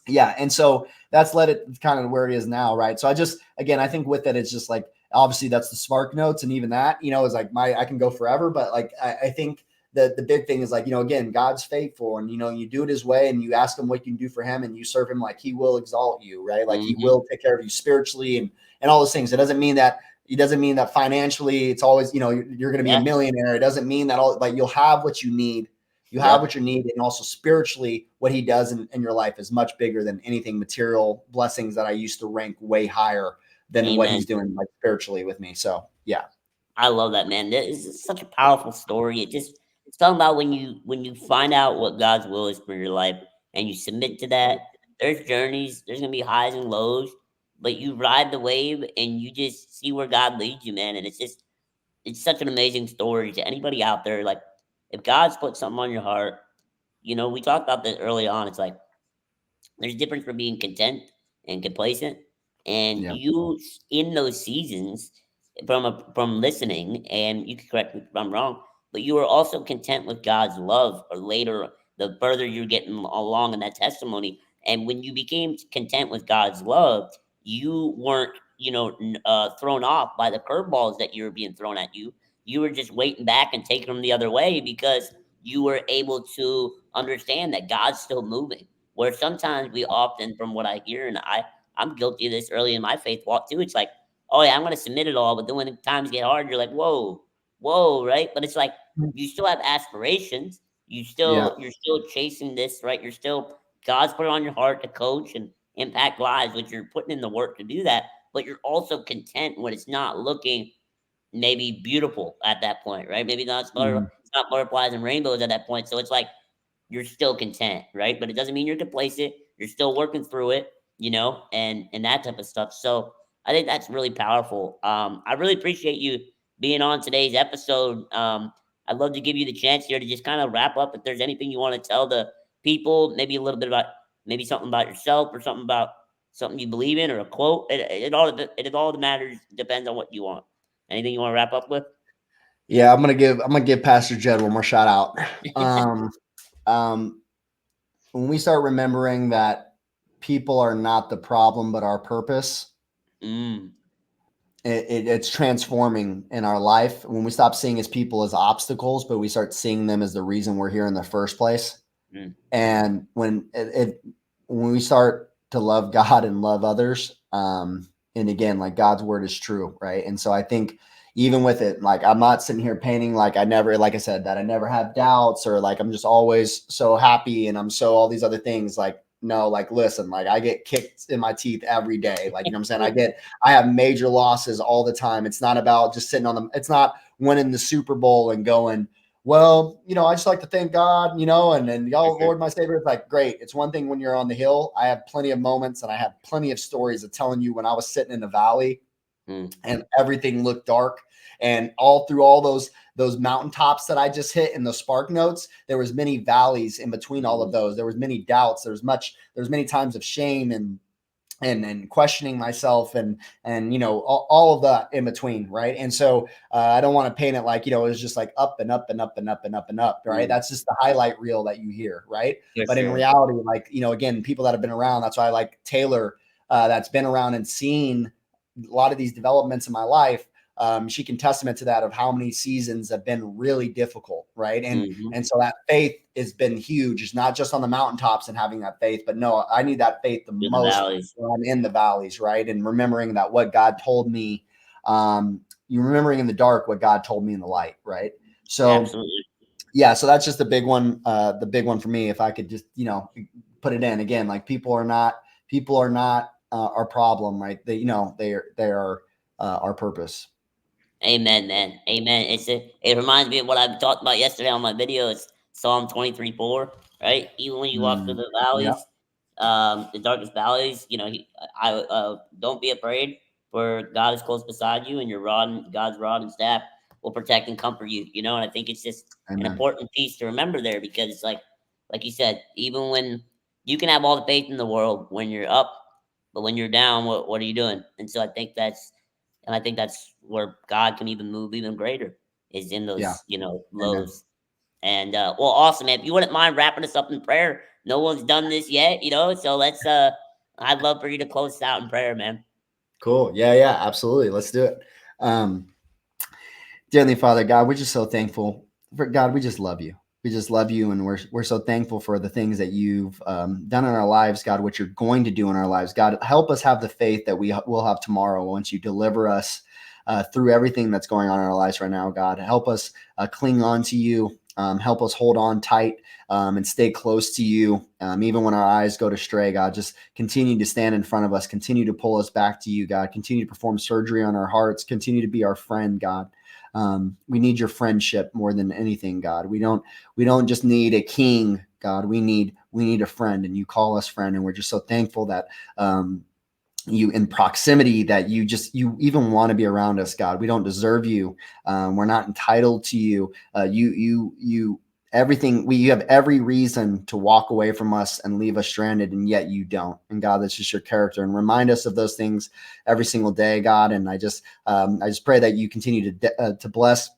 Yeah. And so that's led it kind of where it is now. Right. So I just, again, I think with it, it's just like, obviously that's the spark notes. And even that, is like I can go forever, but like, I think the big thing is like, again, God's faithful, and, you do it his way, and you ask him what you can do for him, and you serve him, like he will exalt you, right? Like he Hmm. will take care of you spiritually and all those things. It doesn't mean that financially it's always, you're going to be a Yeah. millionaire. It doesn't mean that all, like you'll have what you need. You have Yep. what you need, and also spiritually, what he does in your life is much bigger than anything material blessings that I used to rank way higher than what Amen. he's doing like spiritually with me. So yeah. I love that, man. This is such a powerful story. It's talking about when you find out what God's will is for your life and you submit to that. There's journeys, there's gonna be highs and lows, but you ride the wave and you just see where God leads you, man. And it's such an amazing story to anybody out there. Like if God's put something on your heart, we talked about this early on. It's like there's a difference for being content and complacent, and Yeah. you in those seasons from listening, and you can correct me if I'm wrong, but you are also content with God's love. Or later, the further you're getting along in that testimony, and when you became content with God's love, you weren't thrown off by the curveballs that you were being thrown at you. You were just waiting back and taking them the other way because you were able to understand that God's still moving, where sometimes we often, from what I hear, and I'm guilty of this early in my faith walk too. It's like, oh yeah, I'm going to submit it all, but then when times get hard, you're like, whoa, whoa, right? But it's like you still have aspirations. Yeah. You're still chasing this, right? You're still God's put it on your heart to coach and impact lives, which you're putting in the work to do that. But you're also content when it's not looking maybe beautiful at that point, right? Maybe Mhm. it's not butterflies and rainbows at that point. So it's like you're still content, right? But it doesn't mean you're complacent. You're still working through it, and that type of stuff. So I think that's really powerful. I really appreciate you being on today's episode. I'd love to give you the chance here to just kind of wrap up. If there's anything you want to tell the people, maybe a little bit about maybe something about yourself or something about something you believe in or a quote. It all matters depends on what you want. Anything you want to wrap up with? Yeah. I'm gonna give Pastor Jed one more shout out. Um, um, when we start remembering that people are not the problem, but our purpose, Mm, it's transforming in our life. When we stop seeing as people as obstacles, but we start seeing them as the reason we're here in the first place. mm, And when we start to love God and love others, and again, like God's word is true, right? And so I think even with it, like I'm not sitting here painting like I never, like I said, that I never have doubts, or like I'm just always so happy and I'm so all these other things. Like no, like listen, like I get kicked in my teeth every day. Like, you know what I'm saying? I have major losses all the time. It's not about just sitting on them. It's not winning the Super Bowl and going, well, I just like to thank God, and for y'all, sure. Lord, my Savior. It's like, great. It's one thing when you're on the hill. I have plenty of moments, and I have plenty of stories of telling you when I was sitting in the valley Mm, and everything looked dark. And all through all those mountaintops that I just hit in the spark notes, there was many valleys in between all of mm, those. There was many doubts. There's many times of shame and questioning myself and all of that in between, right? And so I don't want to paint it like it was just like up and up and up and up and up and up, right? mm, That's just the highlight reel that you hear, right? for But in sure. reality, like again, people that have been around, that's why I like Taylor, that's been around and seen a lot of these developments in my life. She can testament to that, of how many seasons have been really difficult, right? and Mhm. and so that faith has been huge. It's not just on the mountaintops and having that faith, but no, I need that faith the Through the most valleys. when I'm in the valleys, right? And remembering that what God told me, you remembering in the dark what God told me in the light, right? So Absolutely. yeah, so that's just the big one for me. If I could just put it in again, like people are not our problem, right? They are our purpose. Amen, man. Amen. It reminds me of what I talked about yesterday on my video. It's Psalm 23:4, right? Even when you walk through Mm, the yeah, valleys, the darkest valleys, I don't be afraid, for God is close beside you, and God's rod and staff will protect and comfort you. And I think it's just an amen. important piece to remember there, because it's like you said, even when you can have all the faith in the world, when you're up, but when you're down, what are you doing? And so I think that's where God can even move even greater is in Yeah. those, Amen. lows. And well, awesome, man. If you wouldn't mind wrapping us up in prayer, no one's done this yet, so let's I'd love for you to close us out in prayer, man. Cool. Yeah, yeah, absolutely. Let's do it. Um, Dear Heavenly Father, God, we're just so thankful for God. We just love you. We just love you, and we're so thankful for the things that you've done in our lives, God. What you're going to do in our lives, God. Help us have the faith that we will have tomorrow once you deliver us through everything that's going on in our lives right now, God. Help us cling on to you. Help us hold on tight and stay close to you, even when our eyes go to stray, God. Just continue to stand in front of us. Continue to pull us back to you, God. Continue to perform surgery on our hearts. Continue to be our friend, God. We need your friendship more than anything, God. We don't just need a king, God. We need a friend, and you call us friend, and we're just so thankful that you in proximity, that you even want to be around us, God. We don't deserve you. We're not entitled to you. You everything you have every reason to walk away from us and leave us stranded, and yet you don't. And God, that's just your character, and remind us of those things every single day, God. And I just pray that you continue to bless.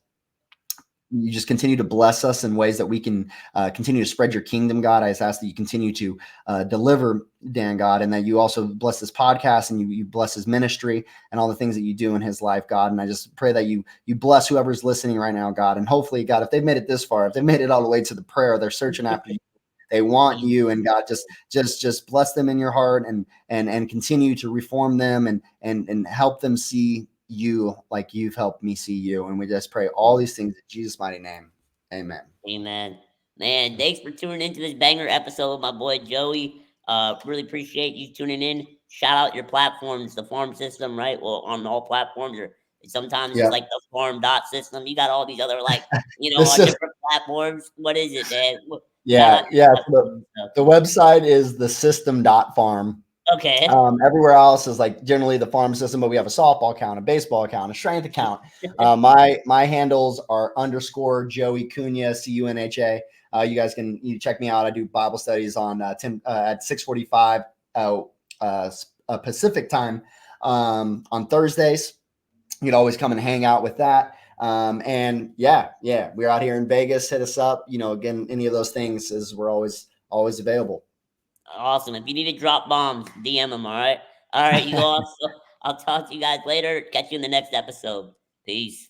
You just continue to bless us in ways that we can continue to spread your kingdom, God. I just ask that you continue to deliver Dan, God, and that you also bless this podcast, and you bless his ministry and all the things that you do in his life, God. And I just pray that you bless whoever's listening right now, God. And hopefully, God, if they've made it this far, if they made it all the way to the prayer, they're searching after you. They want you, and God, just bless them in your heart, and continue to reform them, and help them see you like you've helped me see you. And we just pray all these things in Jesus' mighty name. Amen. Amen. Man, thanks for tuning into this banger episode with my boy Joey. Really appreciate you tuning in. Shout out your platforms, the farm system, right? Well, on all platforms, or sometimes it's Yeah. like the farm dot system. You got all these other This on is different platforms. What is it, man? Shout yeah, out yeah. your So platforms and the website is the system.farm. stuff. Okay. Everywhere else is like generally the farm system, but we have a softball account, a baseball account, a strength account. My handles are underscore Joey Cunha, Cunha. You guys can check me out. I do Bible studies on at 6:45 Pacific time on Thursdays. You can always come and hang out with that. And yeah, we're out here in Vegas. Hit us up. Again, any of those things is we're always available. Awesome. If you need to drop bombs, DM them. All right. All right, you all. So I'll talk to you guys later. Catch you in the next episode. Peace.